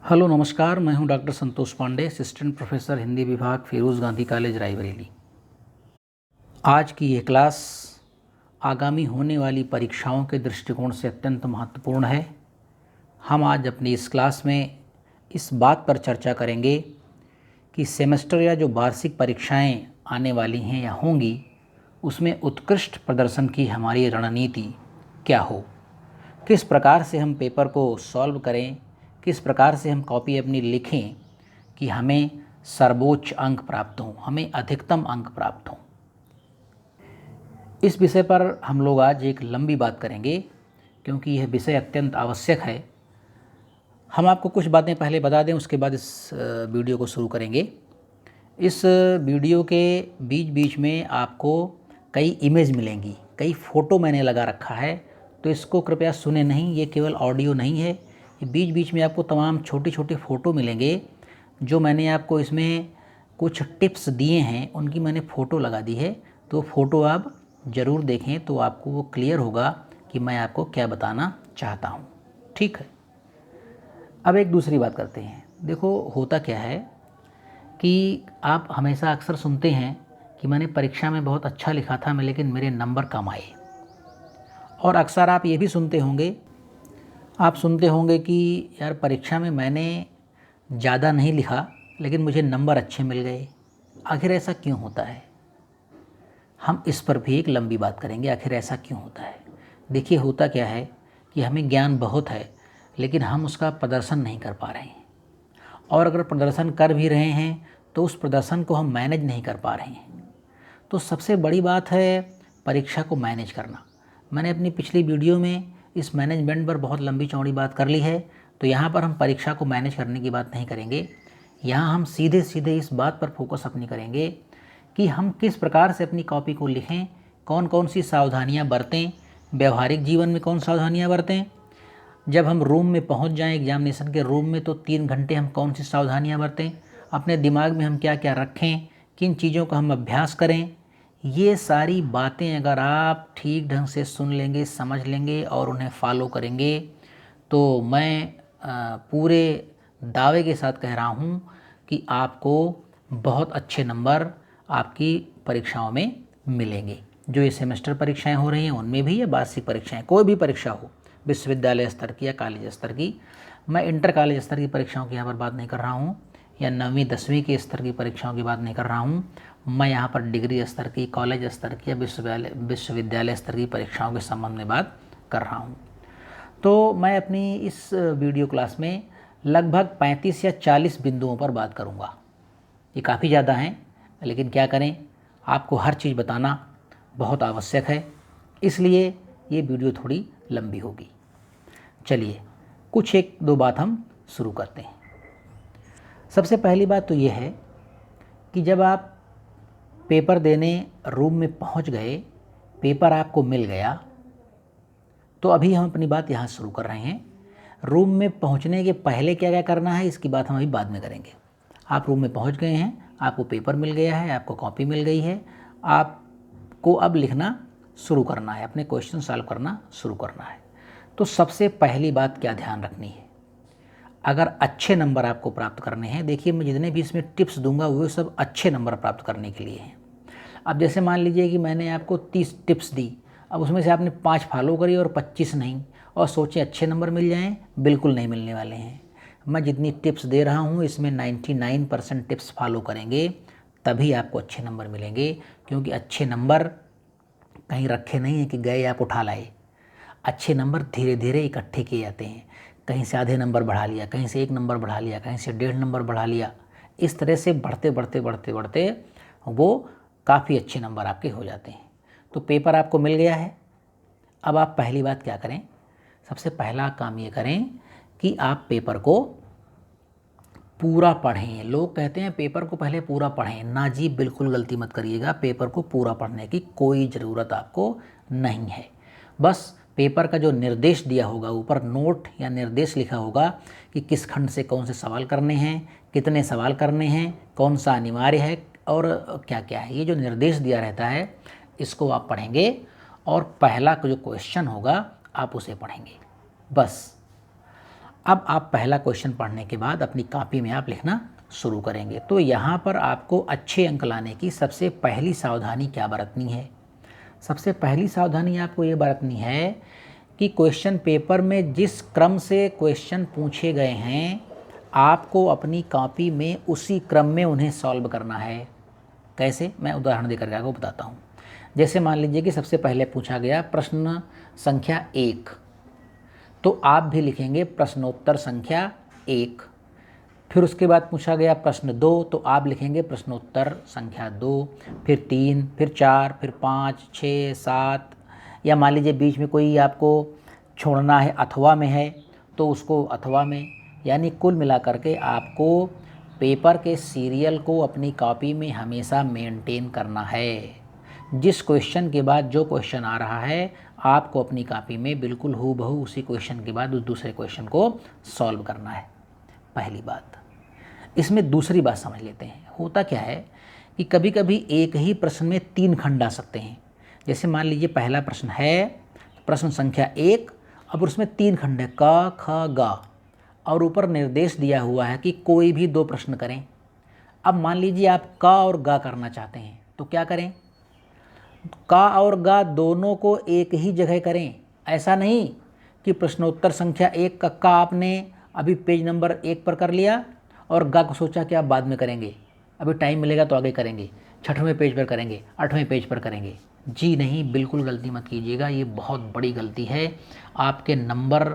Hello नमस्कार, मैं हूं doctor Santosh Pandey, assistant professor Hindi विभाग, फिरोज़ गांधी कॉलेज, रायबरेली। आज की ये क्लास आगामी होने वाली परीक्षाओं के दृष्टिकोण से अत्यंत महत्वपूर्ण है। हम आज अपनी इस क्लास में इस बात पर चर्चा करेंगे कि सेमेस्टर या जो वार्षिक परीक्षाएं आने वाली हैं या होंगी, उसमें उत्कृष्ट प्रदर्शन की हमारी रणनीति क्या हो, किस प्रकार से हम पेपर को सॉल्व करें, किस प्रकार से हम कॉपी अपनी लिखें कि हमें सर्वोच्च अंक प्राप्त हों, हमें अधिकतम अंक प्राप्त हों। इस विषय पर हम लोग आज एक लंबी बात करेंगे क्योंकि यह विषय अत्यंत आवश्यक है। हम आपको कुछ बातें पहले बता दें, उसके बाद इस वीडियो को शुरू करेंगे। इस वीडियो के बीच बीच में आपको कई इमेज मिलेंगी, कई फ़ोटो मैंने लगा रखा है, तो इसको कृपया सुने नहीं, ये केवल ऑडियो नहीं है। ये बीच बीच में आपको तमाम छोटे छोटे फ़ोटो मिलेंगे जो मैंने आपको इसमें कुछ टिप्स दिए हैं, उनकी मैंने फ़ोटो लगा दी है। तो फ़ोटो आप ज़रूर देखें तो आपको वो क्लियर होगा कि मैं आपको क्या बताना चाहता हूँ। ठीक है, अब एक दूसरी बात करते हैं। देखो, होता क्या है कि आप हमेशा अक्सर सुनते हैं कि मैंने परीक्षा में बहुत अच्छा लिखा था मैं, लेकिन मेरे नंबर कम आए। और अक्सर आप ये भी सुनते होंगे कि यार परीक्षा में मैंने ज़्यादा नहीं लिखा लेकिन मुझे नंबर अच्छे मिल गए। आखिर ऐसा क्यों होता है? हम इस पर भी एक लंबी बात करेंगे, आखिर ऐसा क्यों होता है। देखिए, होता क्या है कि हमें ज्ञान बहुत है लेकिन हम उसका प्रदर्शन नहीं कर पा रहे हैं, और अगर प्रदर्शन कर भी रहे हैं तो उस प्रदर्शन को हम मैनेज नहीं कर पा रहे हैं। तो सबसे बड़ी बात है परीक्षा को मैनेज करना। मैंने अपनी पिछली वीडियो में इस मैनेजमेंट पर बहुत लंबी चौड़ी बात कर ली है, तो यहाँ पर हम परीक्षा को मैनेज करने की बात नहीं करेंगे। यहाँ हम सीधे सीधे इस बात पर फोकस अपनी करेंगे कि हम किस प्रकार से अपनी कॉपी को लिखें, कौन कौन सी सावधानियाँ बरतें, व्यवहारिक जीवन में कौन सावधानियाँ बरतें, जब हम रूम में पहुंच जाएं एग्जामिनेशन के रूम में तो 3 घंटे हम कौन सी सावधानियां बरतें, अपने दिमाग में हम क्या क्या रखें, किन चीज़ों का हम अभ्यास करें। ये सारी बातें अगर आप ठीक ढंग से सुन लेंगे, समझ लेंगे और उन्हें फॉलो करेंगे तो मैं पूरे दावे के साथ कह रहा हूँ कि आपको बहुत अच्छे नंबर आपकी परीक्षाओं में मिलेंगे। जो ये सेमेस्टर परीक्षाएं हो रही हैं उनमें भी, या वार्षिक परीक्षाएं, कोई भी परीक्षा हो, विश्वविद्यालय स्तर की या कॉलेज स्तर की। मैं इंटर कॉलेज स्तर की परीक्षाओं की यहाँ पर बात नहीं कर रहा हूँ, या 9वीं 10वीं के स्तर की परीक्षाओं की बात नहीं कर रहा हूँ। मैं यहाँ पर डिग्री स्तर की, कॉलेज स्तर की या विश्वविद्यालय स्तर की परीक्षाओं के संबंध में बात कर रहा हूँ। तो मैं अपनी इस वीडियो क्लास में लगभग 35 या 40 बिंदुओं पर बात करूँगा। ये काफ़ी ज़्यादा हैं, लेकिन क्या करें, आपको हर चीज़ बताना बहुत आवश्यक है, इसलिए ये वीडियो थोड़ी लंबी होगी। चलिए कुछ एक दो बात हम शुरू करते हैं। सबसे पहली बात तो ये है कि जब आप पेपर देने रूम में पहुंच गए, पेपर आपको मिल गया, तो अभी हम अपनी बात यहाँ शुरू कर रहे हैं। रूम में पहुंचने के पहले क्या क्या करना है इसकी बात हम अभी बाद में करेंगे। आप रूम में पहुंच गए हैं, आपको पेपर मिल गया है, आपको कॉपी मिल गई है, आपको अब लिखना शुरू करना है, अपने क्वेश्चन सॉल्व करना शुरू करना है। तो सबसे पहली बात क्या ध्यान रखनी है, अगर अच्छे नंबर आपको प्राप्त करने हैं, देखिए मैं जितने भी इसमें टिप्स दूंगा वो सब अच्छे नंबर प्राप्त करने के लिए हैं। अब जैसे मान लीजिए कि मैंने आपको 30 टिप्स दी, अब उसमें से आपने 5 फॉलो करी और 25 नहीं, और सोचें अच्छे नंबर मिल जाएं, बिल्कुल नहीं मिलने वाले हैं। मैं जितनी टिप्स दे रहा हूँ इसमें 99% टिप्स फॉलो करेंगे तभी आपको अच्छे नंबर मिलेंगे, क्योंकि अच्छे नंबर कहीं रखे नहीं हैं कि गए आप उठा लाए। अच्छे नंबर धीरे धीरे इकट्ठे किए जाते हैं, कहीं से आधे नंबर बढ़ा लिया, कहीं से 1 नंबर बढ़ा लिया, कहीं से 1.5 नंबर बढ़ा लिया, इस तरह से बढ़ते बढ़ते बढ़ते बढ़ते वो काफ़ी अच्छे नंबर आपके हो जाते हैं। तो पेपर आपको मिल गया है, अब आप पहली बात क्या करें, सबसे पहला काम ये करें कि आप पेपर को पूरा पढ़ें। लोग कहते हैं पेपर को पहले पूरा पढ़ें, ना जी, बिल्कुल गलती मत करिएगा। पेपर को पूरा पढ़ने की कोई ज़रूरत आपको नहीं है। बस पेपर का जो निर्देश दिया होगा, ऊपर नोट या निर्देश लिखा होगा कि किस खंड से कौन से सवाल करने हैं, कितने सवाल करने हैं, कौन सा अनिवार्य है और क्या क्या है, ये जो निर्देश दिया रहता है इसको आप पढ़ेंगे, और पहला जो क्वेश्चन होगा आप उसे पढ़ेंगे। बस अब आप पहला क्वेश्चन पढ़ने के बाद अपनी कॉपी में आप लिखना शुरू करेंगे। तो यहाँ पर आपको अच्छे अंक लाने की सबसे पहली सावधानी क्या बरतनी है? सबसे पहली सावधानी आपको ये बरतनी है कि क्वेश्चन पेपर में जिस क्रम से क्वेश्चन पूछे गए हैं आपको अपनी कॉपी में उसी क्रम में उन्हें सॉल्व करना है। कैसे? मैं उदाहरण देकर के आपको बताता हूँ। जैसे मान लीजिए कि सबसे पहले पूछा गया प्रश्न संख्या 1, तो आप भी लिखेंगे प्रश्नोत्तर संख्या 1। फिर उसके बाद पूछा गया प्रश्न 2, तो आप लिखेंगे प्रश्नोत्तर संख्या 2, फिर 3, फिर 4, फिर 5, 6, 7, या मान लीजिए बीच में कोई आपको छोड़ना है, अथवा में है तो उसको अथवा में। यानी कुल मिलाकर के आपको पेपर के सीरियल को अपनी कॉपी में हमेशा मेंटेन करना है। जिस क्वेश्चन के बाद जो क्वेश्चन आ रहा है आपको अपनी कॉपी में बिल्कुल हूबहू उसी क्वेश्चन के बाद उस दूसरे क्वेश्चन को सॉल्व करना है। पहली बात। इसमें दूसरी बात समझ लेते हैं। होता क्या है कि कभी कभी एक ही प्रश्न में 3 खंड आ सकते हैं। जैसे मान लीजिए पहला प्रश्न है प्रश्न संख्या 1, अब उसमें 3 खंड है क ख ग, और ऊपर निर्देश दिया हुआ है कि कोई भी 2 प्रश्न करें। अब मान लीजिए आप क और ग करना चाहते हैं तो क्या करें? क और ग दोनों को एक ही जगह करें। ऐसा नहीं कि प्रश्नोत्तर संख्या 1 का क आपने अभी पेज नंबर 1 पर कर लिया और ग को सोचा कि आप बाद में करेंगे, अभी टाइम मिलेगा तो आगे करेंगे, 6वें पेज पर करेंगे, 8वें पेज पर करेंगे। जी नहीं, बिल्कुल गलती मत कीजिएगा, ये बहुत बड़ी गलती है। आपके नंबर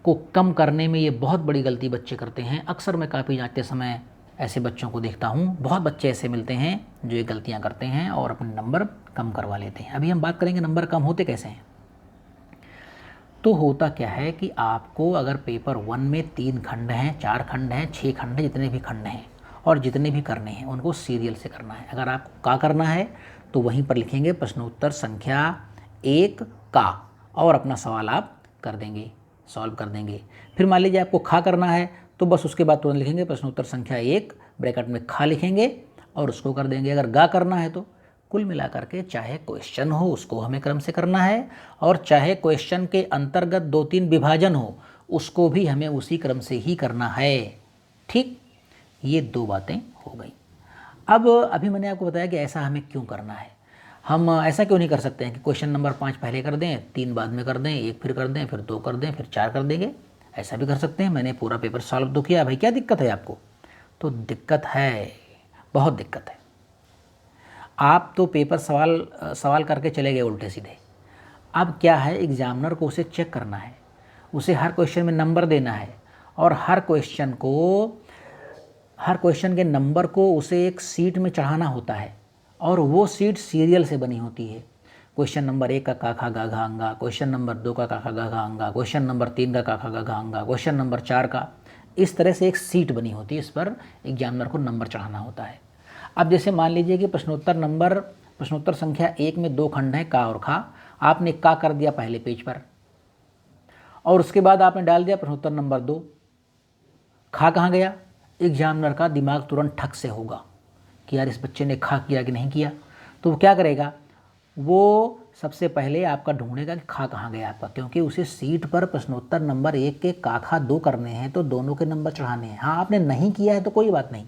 को कम करने में ये बहुत बड़ी गलती बच्चे करते हैं। अक्सर मैं काफ़ी जाते समय ऐसे बच्चों को देखता हूँ, बहुत बच्चे ऐसे मिलते हैं जो ये गलतियाँ करते हैं और अपने नंबर कम करवा लेते हैं। अभी हम बात करेंगे नंबर कम होते कैसे हैं। तो होता क्या है कि आपको अगर पेपर 1 में 3 खंड हैं, 4 खंड हैं, 6 खंड हैं, जितने भी खंड हैं और जितने भी करने हैं उनको सीरियल से करना है। अगर आपको का करना है तो वहीं पर लिखेंगे प्रश्नोत्तर संख्या 1 का, और अपना सवाल आप कर देंगे, सॉल्व कर देंगे। फिर मान लीजिए आपको खा करना है तो बस उसके बाद तुरंत लिखेंगे प्रश्नोत्तर संख्या 1 ब्रैकेट में खा लिखेंगे और उसको कर देंगे। अगर गा करना है तो कुल मिलाकर के चाहे क्वेश्चन हो उसको हमें क्रम से करना है, और चाहे क्वेश्चन के अंतर्गत 2-3 विभाजन हो उसको भी हमें उसी क्रम से ही करना है। ठीक, ये 2 बातें हो गई। अब अभी मैंने आपको बताया कि ऐसा हमें क्यों करना है। हम ऐसा क्यों नहीं कर सकते हैं कि क्वेश्चन नंबर 5 पहले कर दें, 3 बाद में कर दें, 1 फिर कर दें, फिर 2 कर दें, फिर 4 कर देंगे। ऐसा भी कर सकते हैं। मैंने पूरा पेपर सॉल्व तो किया, भाई क्या दिक्कत है आपको? तो दिक्कत है, बहुत दिक्कत है। आप तो पेपर सवाल करके चले गए उल्टे सीधे। अब क्या है, एग्जामिनर को उसे चेक करना है, उसे हर क्वेश्चन में नंबर देना है, और हर क्वेश्चन के नंबर को उसे एक सीट में चढ़ाना होता है, और वो सीट सीरियल से बनी होती है। क्वेश्चन नंबर 1 का का खा गा घा अंगा, क्वेश्चन नंबर 2 का खा गा घा अंगा, क्वेश्चन नंबर 3 का खा गा घा अंगा, क्वेश्चन नंबर 4 का। इस तरह से एक सीट बनी होती है, इस पर एग्जामिनर को नंबर चढ़ाना होता है। अब जैसे मान लीजिए कि प्रश्नोत्तर संख्या 1 में 2 खंड हैं का और खा, आपने का कर दिया पहले पेज पर और उसके बाद आपने डाल दिया प्रश्नोत्तर नंबर 2, खा कहाँ गया? एग्जामिनर का दिमाग तुरंत ठक से होगा कि यार इस बच्चे ने खा किया कि नहीं किया। तो वो क्या करेगा, वो सबसे पहले आपका ढूंढेगा कि खा कहाँ गया आपका, क्योंकि उसे सीट पर प्रश्नोत्तर नंबर 1 के का खा 2 करने हैं तो दोनों के नंबर चढ़ाने हैं। हाँ, आपने नहीं किया है तो कोई बात नहीं,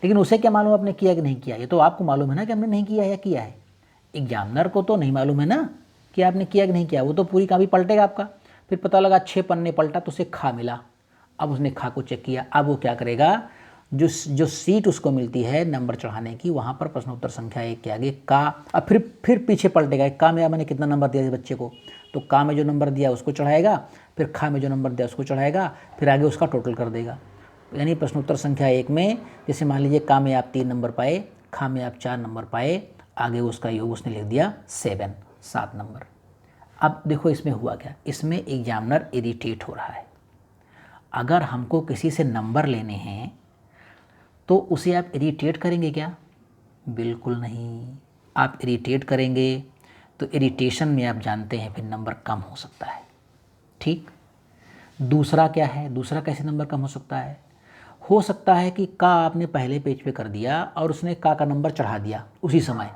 लेकिन उसे क्या मालूम आपने किया कि नहीं किया? ये तो आपको मालूम है ना कि हमने नहीं किया है या किया है। एग्जामिनर को तो नहीं मालूम है ना कि आपने किया कि नहीं किया। वो तो पूरी कॉपी पलटेगा आपका, फिर पता लगा 6 पन्ने पलटा तो उसे खा मिला। अब उसने खा को चेक किया, अब वो क्या करेगा, जो सीट उसको मिलती है नंबर चढ़ाने की, वहाँ पर प्रश्नोत्तर संख्या 1 के आगे का, अब फिर पीछे पलटेगा, का में मैंने कितना नंबर दिया बच्चे को, तो का में जो नंबर दिया उसको चढ़ाएगा, फिर खा में जो नंबर दिया उसको चढ़ाएगा, फिर आगे उसका टोटल कर देगा। यानी प्रश्नोत्तर संख्या 1 में जैसे मान लीजिए का में आप 3 नंबर पाए, खा में आप 4 नंबर पाए, आगे उसका योग उसने लिख दिया 7 नंबर। अब देखो इसमें हुआ क्या, इसमें एग्जामिनर इरिटेट हो रहा है। अगर हमको किसी से नंबर लेने हैं तो उसे आप इरिटेट करेंगे क्या? बिल्कुल नहीं। आप इरिटेट करेंगे तो इरिटेशन में आप जानते हैं फिर नंबर कम हो सकता है। ठीक, दूसरा क्या है, दूसरा कैसे नंबर कम हो सकता है? हो सकता है कि का आपने पहले पेज पे कर दिया और उसने का नंबर चढ़ा दिया उसी समय,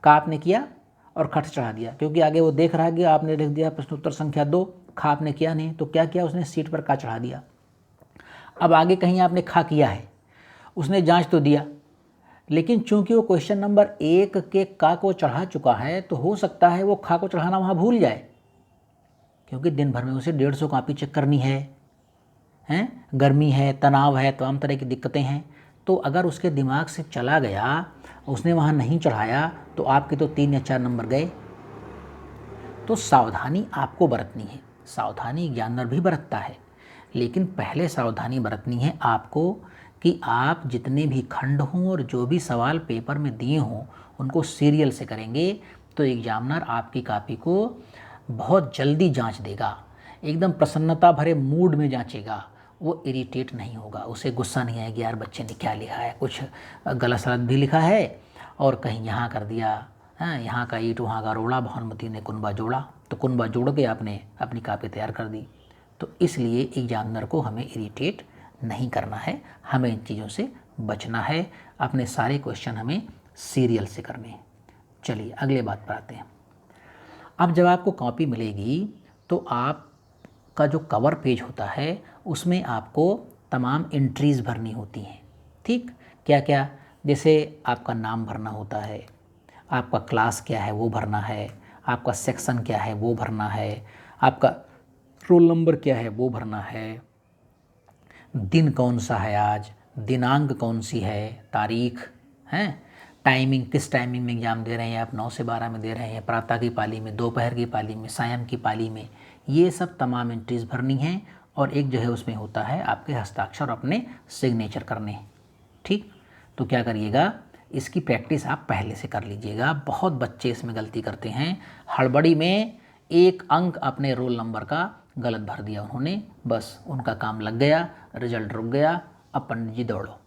का आपने किया और खट चढ़ा दिया, क्योंकि आगे वो देख रहा है कि आपने लिख दिया प्रश्नोत्तर संख्या 2 खा आपने किया नहीं, तो क्या किया उसने, सीट पर का चढ़ा दिया। अब आगे कहीं आपने खा किया है, उसने जांच तो दिया, लेकिन चूंकि वो क्वेश्चन नंबर 1 के का को चढ़ा चुका है तो हो सकता है वो खा को चढ़ाना वहाँ भूल जाए, क्योंकि दिन भर में उसे 150 कॉपी चेक करनी हैं, गर्मी है, तनाव है, तमाम तरह की दिक्कतें हैं। तो अगर उसके दिमाग से चला गया, उसने वहाँ नहीं चढ़ाया, तो आपके तो 3 या 4 नंबर गए। तो सावधानी आपको बरतनी है, सावधानी एग्जामिनर भी बरतता है, लेकिन पहले सावधानी बरतनी है आपको कि आप जितने भी खंड हों और जो भी सवाल पेपर में दिए हों उनको सीरियल से करेंगे तो एग्जामिनर आपकी कॉपी को बहुत जल्दी जांच देगा, एकदम प्रसन्नता भरे मूड में जांचेगा। वो इरिटेट नहीं होगा, उसे गुस्सा नहीं आएगी यार बच्चे ने क्या लिखा है, कुछ गलत सलत भी लिखा है और कहीं यहाँ कर दिया, हाँ यहाँ का ईंट वहाँ का रोड़ा, भानुमति ने कुनबा जोड़ा, तो कुनबा जोड़ के आपने अपनी कॉपी तैयार कर दी। तो इसलिए एग्जामिनर को हमें इरिटेट नहीं करना है, हमें इन चीज़ों से बचना है, अपने सारे क्वेश्चन हमें सीरियल से करने हैं। चलिए अगले बात पर आते हैं। अब जब आपको कॉपी मिलेगी तो आपका जो कवर पेज होता है उसमें आपको तमाम एंट्रीज़ भरनी होती हैं। ठीक, क्या क्या, जैसे आपका नाम भरना होता है, आपका क्लास क्या है वो भरना है, आपका सेक्शन क्या है वो भरना है, आपका रोल नंबर क्या है वो भरना है, दिन कौन सा है आज, दिनांक कौन सी है, तारीख है, टाइमिंग किस टाइमिंग में एग्ज़ाम दे रहे हैं आप, 9 से 12 में दे रहे हैं, प्रातः की पाली में, दोपहर की पाली में, सायं की पाली में, ये सब तमाम एंट्रीज़ भरनी हैं। और एक जो है उसमें होता है आपके हस्ताक्षर और अपने सिग्नेचर करने। ठीक, तो क्या करिएगा, इसकी प्रैक्टिस आप पहले से कर लीजिएगा। बहुत बच्चे इसमें गलती करते हैं, हड़बड़ी में 1 अंक अपने रोल नंबर का गलत भर दिया उन्होंने, बस उनका काम लग गया, रिजल्ट रुक गया। अब पंडित जी दौड़ो,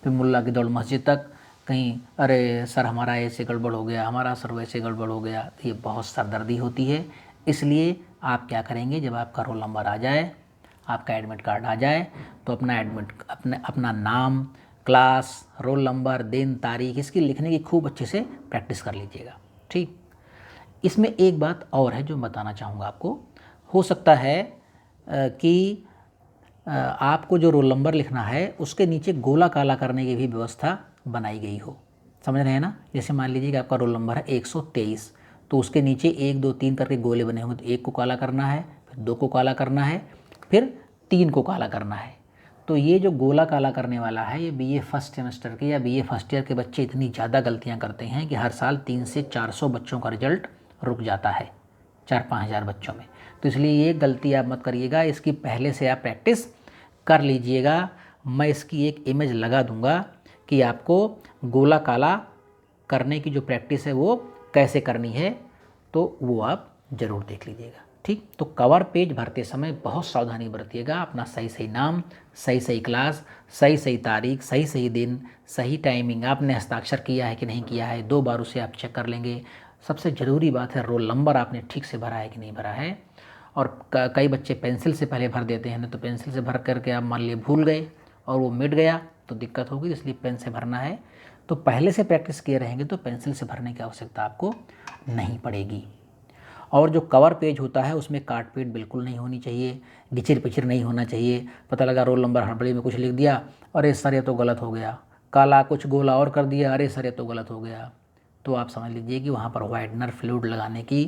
फिर मुल्ला की दौड़ मस्जिद तक, कहीं अरे सर हमारा ऐसे गड़बड़ हो गया, हमारा सर वैसे गड़बड़ हो गया, ये बहुत सरदर्दी होती है। इसलिए आप क्या करेंगे, जब आपका रोल नंबर आ जाए, आपका एडमिट कार्ड आ जाए, तो अपना नाम, क्लास, रोल नंबर, दिन, तारीख, इसकी लिखने की खूब अच्छे से प्रैक्टिस कर लीजिएगा। ठीक, इसमें एक बात और है जो बताना चाहूँगा आपको। हो सकता है कि आपको जो रोल नंबर लिखना है उसके नीचे गोला काला करने की भी व्यवस्था बनाई गई हो, समझ रहे हैं ना। जैसे मान लीजिए कि आपका रोल नंबर है 123, तो उसके नीचे 1 2 3 करके गोले बने होंगे, तो 1 को काला करना है, फिर 2 को काला करना है, फिर 3 को काला करना है। तो ये जो गोला काला करने वाला है, ये बीए फर्स्ट सेमेस्टर के या बीए फर्स्ट ईयर के बच्चे इतनी ज़्यादा गलतियाँ करते हैं कि हर साल 300 से 400 बच्चों का रिजल्ट रुक जाता है, 4-5 हज़ार बच्चों में। तो इसलिए ये गलती आप मत करिएगा, इसकी पहले से आप प्रैक्टिस कर लीजिएगा। मैं इसकी एक इमेज लगा दूंगा कि आपको गोला काला करने की जो प्रैक्टिस है वो कैसे करनी है, तो वो आप ज़रूर देख लीजिएगा। ठीक, तो कवर पेज भरते समय बहुत सावधानी बरतिएगा, अपना सही सही नाम, सही सही क्लास, सही सही तारीख, सही सही दिन, सही टाइमिंग, आपने हस्ताक्षर किया है कि नहीं किया है, 2 बार उसे आप चेक कर लेंगे। सबसे ज़रूरी बात है रोल नंबर आपने ठीक से भरा है कि नहीं भरा है। और कई बच्चे पेंसिल से पहले भर देते हैं ना, तो पेंसिल से भर करके आप मान लिए भूल गए और वो मिट गया तो दिक्कत होगी, इसलिए पेन से भरना है। तो पहले से प्रैक्टिस किए रहेंगे तो पेंसिल से भरने की आवश्यकता आपको नहीं पड़ेगी। और जो कवर पेज होता है उसमें काट पीट बिल्कुल नहीं होनी चाहिए, घिचिर पिचिर नहीं होना चाहिए। पता लगा रोल नंबर हड़बड़ी में कुछ लिख दिया, अरे सर ये तो गलत हो गया, काला कुछ गोला और कर दिया, अरे सर ये तो गलत हो गया, तो आप समझ लीजिए कि वहाँ पर वाइटनर फ्लूइड लगाने की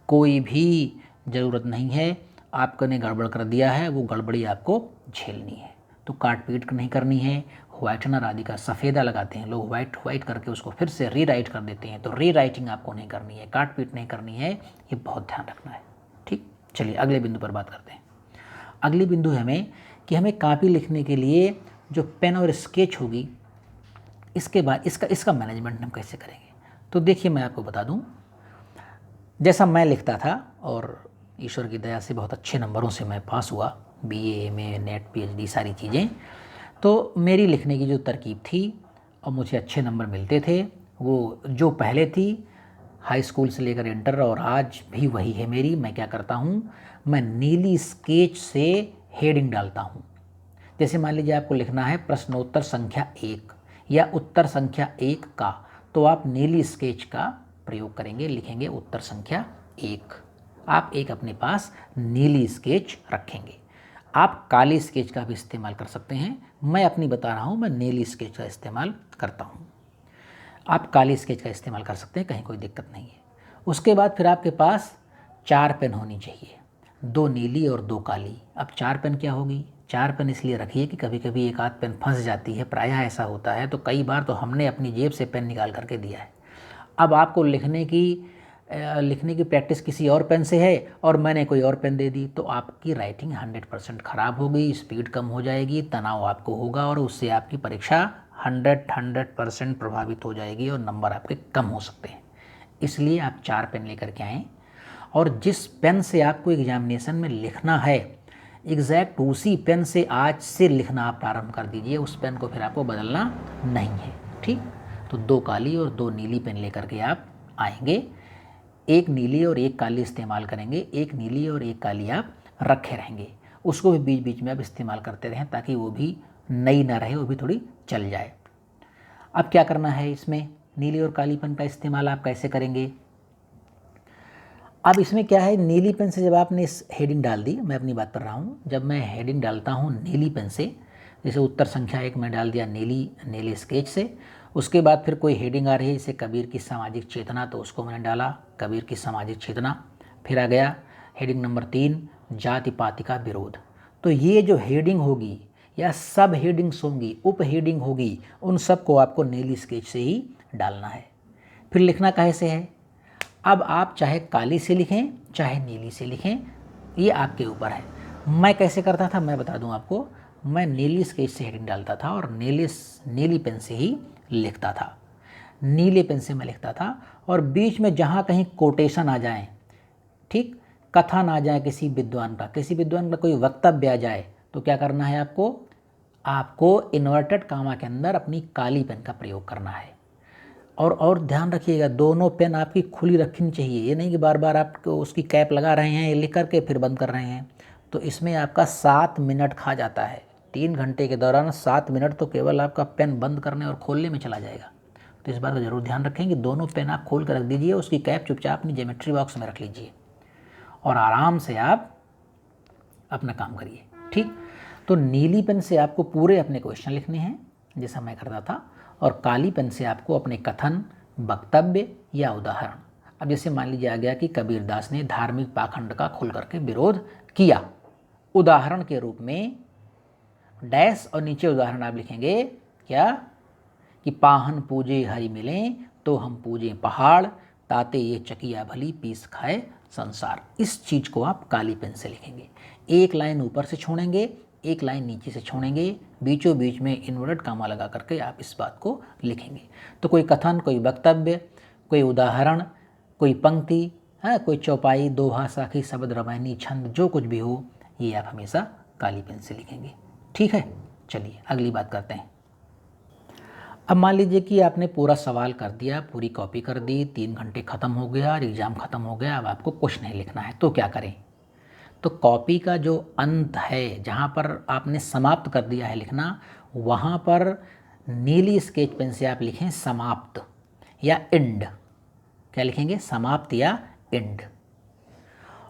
कोई भी ज़रूरत नहीं है। आपने गड़बड़ कर दिया है, वो गड़बड़ी आपको झेलनी है, तो काट पीट नहीं करनी है। वाइटनर आदि का सफ़ेदा लगाते हैं लोग, वाइट करके उसको फिर से रीराइट कर देते हैं, तो रीराइटिंग आपको नहीं करनी है, काट पीट नहीं करनी है, ये बहुत ध्यान रखना है। ठीक, चलिए अगले बिंदु पर बात करते हैं। अगली बिंदु है हमें कि हमें कॉपी लिखने के लिए जो पेन और स्केच होगी, इसके बाद इसका मैनेजमेंट हम कैसे करेंगे। तो देखिए मैं आपको बता दूँ, जैसा मैं लिखता था और ईश्वर की दया से बहुत अच्छे नंबरों से मैं पास हुआ, बीए में नेट पीएचडी सारी चीज़ें, तो मेरी लिखने की जो तरकीब थी और मुझे अच्छे नंबर मिलते थे वो जो पहले थी हाई स्कूल से लेकर इंटर और आज भी वही है मेरी। मैं क्या करता हूँ, मैं नीली स्केच से हेडिंग डालता हूँ। जैसे मान लीजिए आपको लिखना है प्रश्नोत्तर संख्या 1 या उत्तर संख्या 1 का, तो आप नीली स्केच का प्रयोग करेंगे, लिखेंगे उत्तर संख्या 1। आप एक अपने पास नीली स्केच रखेंगे। आप काली स्केच का भी इस्तेमाल कर सकते हैं, मैं अपनी बता रहा हूँ, मैं नीली स्केच का इस्तेमाल करता हूँ। आप काली स्केच का इस्तेमाल कर सकते हैं, कहीं कोई दिक्कत नहीं है। उसके बाद फिर आपके पास 4 पेन होनी चाहिए, 2 नीली और 2 काली। अब 4 पेन क्या होगी, 4 पेन इसलिए रखिए कि कभी कभी एक आध पेन फंस जाती है, प्रायः ऐसा होता है, तो कई बार तो हमने अपनी जेब से पेन निकाल करके दिया है। अब आपको लिखने की प्रैक्टिस किसी और पेन से है और मैंने कोई और पेन दे दी, तो आपकी राइटिंग 100% ख़राब हो गई, स्पीड कम हो जाएगी, तनाव आपको होगा और उससे आपकी परीक्षा 100% प्रभावित हो जाएगी और नंबर आपके कम हो सकते हैं। इसलिए आप 4 पेन लेकर के आएँ और जिस पेन से आपको एग्जामिनेशन में लिखना है एग्जैक्ट उसी पेन से आज से लिखना आप प्रारंभ कर दीजिए, उस पेन को फिर आपको बदलना नहीं है। ठीक, तो 2 काली और 2 नीली पेन लेकर के आप आएंगे, एक नीली और एक काली इस्तेमाल करेंगे, एक नीली और एक काली आप रखे रहेंगे, उसको भी बीच बीच में आप इस्तेमाल करते रहें ताकि वो भी नई ना रहे, वो भी थोड़ी चल जाए। अब क्या करना है, इसमें नीली और काली पेन का इस्तेमाल आप कैसे करेंगे। अब इसमें क्या है, नीली पेन से जब आपने इस हेडिंग डाल दी, मैं अपनी बात कर रहा हूँ, जब मैं हेडिंग डालता हूँ नीली पेन से, जैसे उत्तर संख्या 1 में डाल दिया नीली स्केच से, उसके बाद फिर कोई हेडिंग आ रही है जैसे कबीर की सामाजिक चेतना, तो उसको मैंने डाला कबीर की सामाजिक चेतना। फिर आ गया हेडिंग नंबर 3 जाति पाति का विरोध। तो ये जो हेडिंग होगी या सब हेडिंग्स होंगी, उप हेडिंग होगी, उन सब को आपको नीली स्केच से ही डालना है। फिर लिखना कैसे है, अब आप चाहे काली से लिखें चाहे नीली से लिखें, ये आपके ऊपर है। मैं कैसे करता था मैं बता दूं आपको, मैं नीली स्केच से हेडिंग डालता था और नीली पेन से ही लिखता था, नीले पेन से मैं लिखता था। और बीच में जहाँ कहीं कोटेशन आ जाए, ठीक, कथन आ जाए किसी विद्वान का कोई वक्तव्य आ जाए, तो क्या करना है आपको इन्वर्टेड कामा के अंदर अपनी काली पेन का प्रयोग करना है। और ध्यान रखिएगा, दोनों पेन आपकी खुली रखनी चाहिए, ये नहीं कि बार बार आप उसकी कैप लगा रहे हैं लिख करके फिर बंद कर रहे हैं, तो इसमें आपका 7 मिनट खा जाता है। 3 घंटे के दौरान 7 मिनट तो केवल आपका पेन बंद करने और खोलने में चला जाएगा। तो इस बात का जरूर ध्यान रखें कि दोनों पेन आप खोल कर रख दीजिए, उसकी कैप चुपचाप अपनी ज्योमेट्री बॉक्स में रख लीजिए और आराम से आप अपना काम करिए। ठीक, तो नीली पेन से आपको पूरे अपने क्वेश्चन लिखने हैं जैसा मैं करता था, और काली पेन से आपको अपने कथन, वक्तव्य या उदाहरण। अब जैसे मान लीजिए आ गया कि कबीरदास ने धार्मिक पाखंड का खुल करके विरोध किया, उदाहरण के रूप में डैश और नीचे उदाहरण आप लिखेंगे क्या, कि पाहन पूजे हरि मिलें तो हम पूजे पहाड़, ताते ये चकिया भली पीस खाए संसार। इस चीज़ को आप काली पेन से लिखेंगे, एक लाइन ऊपर से छोड़ेंगे, एक लाइन नीचे से छोड़ेंगे, बीचों बीच में इन्वर्टेड कामा लगा करके आप इस बात को लिखेंगे। तो कोई कथन, कोई वक्तव्य, कोई उदाहरण, कोई पंक्ति, कोई चौपाई, दोहा, साखी, शब्द, रामायणी, छंद, जो कुछ भी हो, ये आप हमेशा काली पेन से लिखेंगे। ठीक है, चलिए अगली बात करते हैं। अब मान लीजिए कि आपने पूरा सवाल कर दिया, पूरी कॉपी कर दी, 3 घंटे ख़त्म हो गया और एग्ज़ाम ख़त्म हो गया, अब आपको कुछ नहीं लिखना है, तो क्या करें। तो कॉपी का जो अंत है, जहाँ पर आपने समाप्त कर दिया है लिखना, वहाँ पर नीली स्केच पेन से आप लिखें समाप्त या एंड। क्या लिखेंगे, समाप्त या एंड।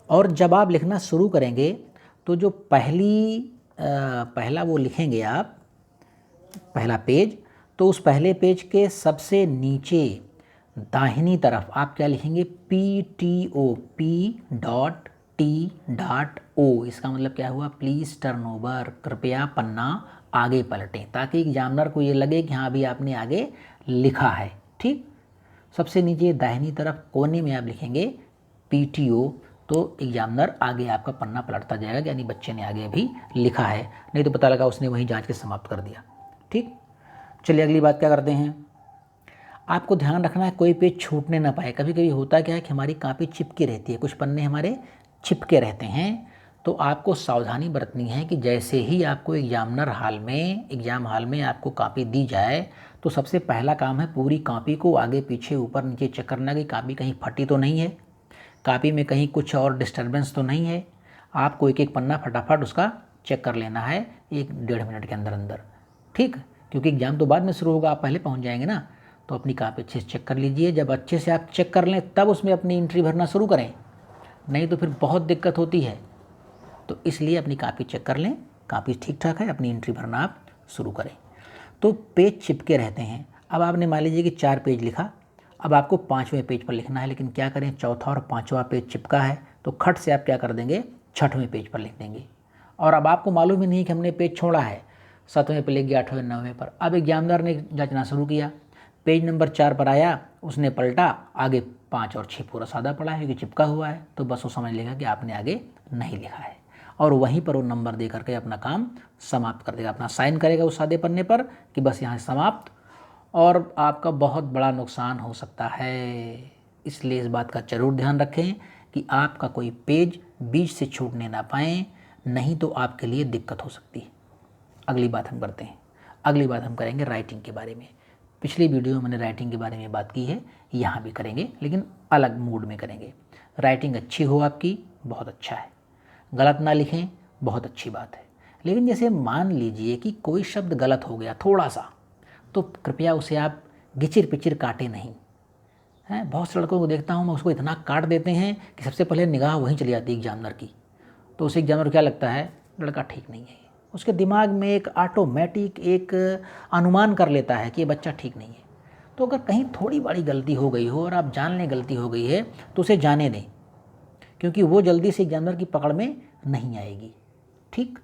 और जब आप लिखना शुरू करेंगे तो जो पहला वो लिखेंगे आप, पहला पेज, तो उस पहले पेज के सबसे नीचे दाहिनी तरफ आप क्या लिखेंगे, PTO, P.T.O। इसका मतलब क्या हुआ, प्लीज़ टर्न ओवर, कृपया पन्ना आगे पलटें, ताकि एग्जामिनर को ये लगे कि हाँ अभी आपने आगे लिखा है। ठीक, सबसे नीचे दाहिनी तरफ कोने में आप लिखेंगे PTO, तो एग्जामिनर आगे आपका पन्ना पलटता जाएगा, यानी बच्चे ने आगे अभी लिखा है, नहीं तो पता लगा उसने वहीं जांच के समाप्त कर दिया। ठीक, चलिए अगली बात क्या करते हैं। आपको ध्यान रखना है कोई पेज छूटने ना पाए। कभी कभी होता क्या है कि हमारी कापी चिपकी रहती है, कुछ पन्ने हमारे चिपके रहते हैं, तो आपको सावधानी बरतनी है कि जैसे ही आपको एग्ज़ाम हॉल में आपको कापी दी जाए, तो सबसे पहला काम है पूरी कापी को आगे पीछे ऊपर नीचे चेक करना कि कापी कहीं फटी तो नहीं है, कापी में कहीं कुछ और डिस्टर्बेंस तो नहीं है। आपको एक एक पन्ना फटाफट उसका चेक कर लेना है 1-1.5 मिनट के अंदर अंदर। ठीक, क्योंकि एग्ज़ाम तो बाद में शुरू होगा, आप पहले पहुंच जाएंगे ना, तो अपनी कापी अच्छे से चेक कर लीजिए। जब अच्छे से आप चेक कर लें तब उसमें अपनी एंट्री भरना शुरू करें, नहीं तो फिर बहुत दिक्कत होती है। तो इसलिए अपनी कापी चेक कर लें, कापी ठीक ठाक है, अपनी एंट्री भरना आप शुरू करें। तो पेज चिपके रहते हैं। अब आपने मान लीजिए कि 4 पेज लिखा, अब आपको 5वें पेज पर लिखना है, लेकिन क्या करें, चौथा और 5वां पेज चिपका है, तो खट से आप क्या कर देंगे, 6वें पेज पर लिख देंगे। और अब आपको मालूम ही नहीं कि हमने पेज छोड़ा है, 7वें पर लिख गया, 8वें 9वें पर। अब एग्जामिनर ने जांचना शुरू किया, पेज नंबर 4 पर आया, उसने पलटा, आगे 5 और 6 पूरा सादा पड़ा है क्योंकि चिपका हुआ है, तो बस वो समझ लेगा कि आपने आगे नहीं लिखा है, और वहीं पर वो नंबर दे करके अपना काम समाप्त कर देगा, अपना साइन करेगा उस सादे पन्ने पर कि बस यहाँ समाप्त। और आपका बहुत बड़ा नुकसान हो सकता है। इसलिए इस बात का जरूर ध्यान रखें कि आपका कोई पेज बीच से छूटने ना पाए, नहीं तो आपके लिए दिक्कत हो सकती है। अगली बात हम करते हैं, अगली बात हम करेंगे राइटिंग के बारे में। पिछली वीडियो में मैंने राइटिंग के बारे में बात की है, यहाँ भी करेंगे, लेकिन अलग मूड में करेंगे। राइटिंग अच्छी हो आपकी, बहुत अच्छा है, गलत ना लिखें, बहुत अच्छी बात है। लेकिन जैसे मान लीजिए कि कोई शब्द गलत हो गया थोड़ा सा, तो कृपया उसे आप घिचिर पिचिर काटे नहीं हैं। बहुत से लड़कों को देखता हूँ मैं, उसको इतना काट देते हैं कि सबसे पहले निगाह वहीं चली जाती है एग्जामिनर की। तो उसे एग्जामिनर को क्या लगता है, लड़का ठीक नहीं है। उसके दिमाग में एक ऑटोमेटिक एक अनुमान कर लेता है कि ये बच्चा ठीक नहीं है। तो अगर कहीं थोड़ी बड़ी गलती हो गई हो और आप जान लें गलती हो गई है, तो उसे जाने दें, क्योंकि वो जल्दी से एग्जामिनर की पकड़ में नहीं आएगी। ठीक,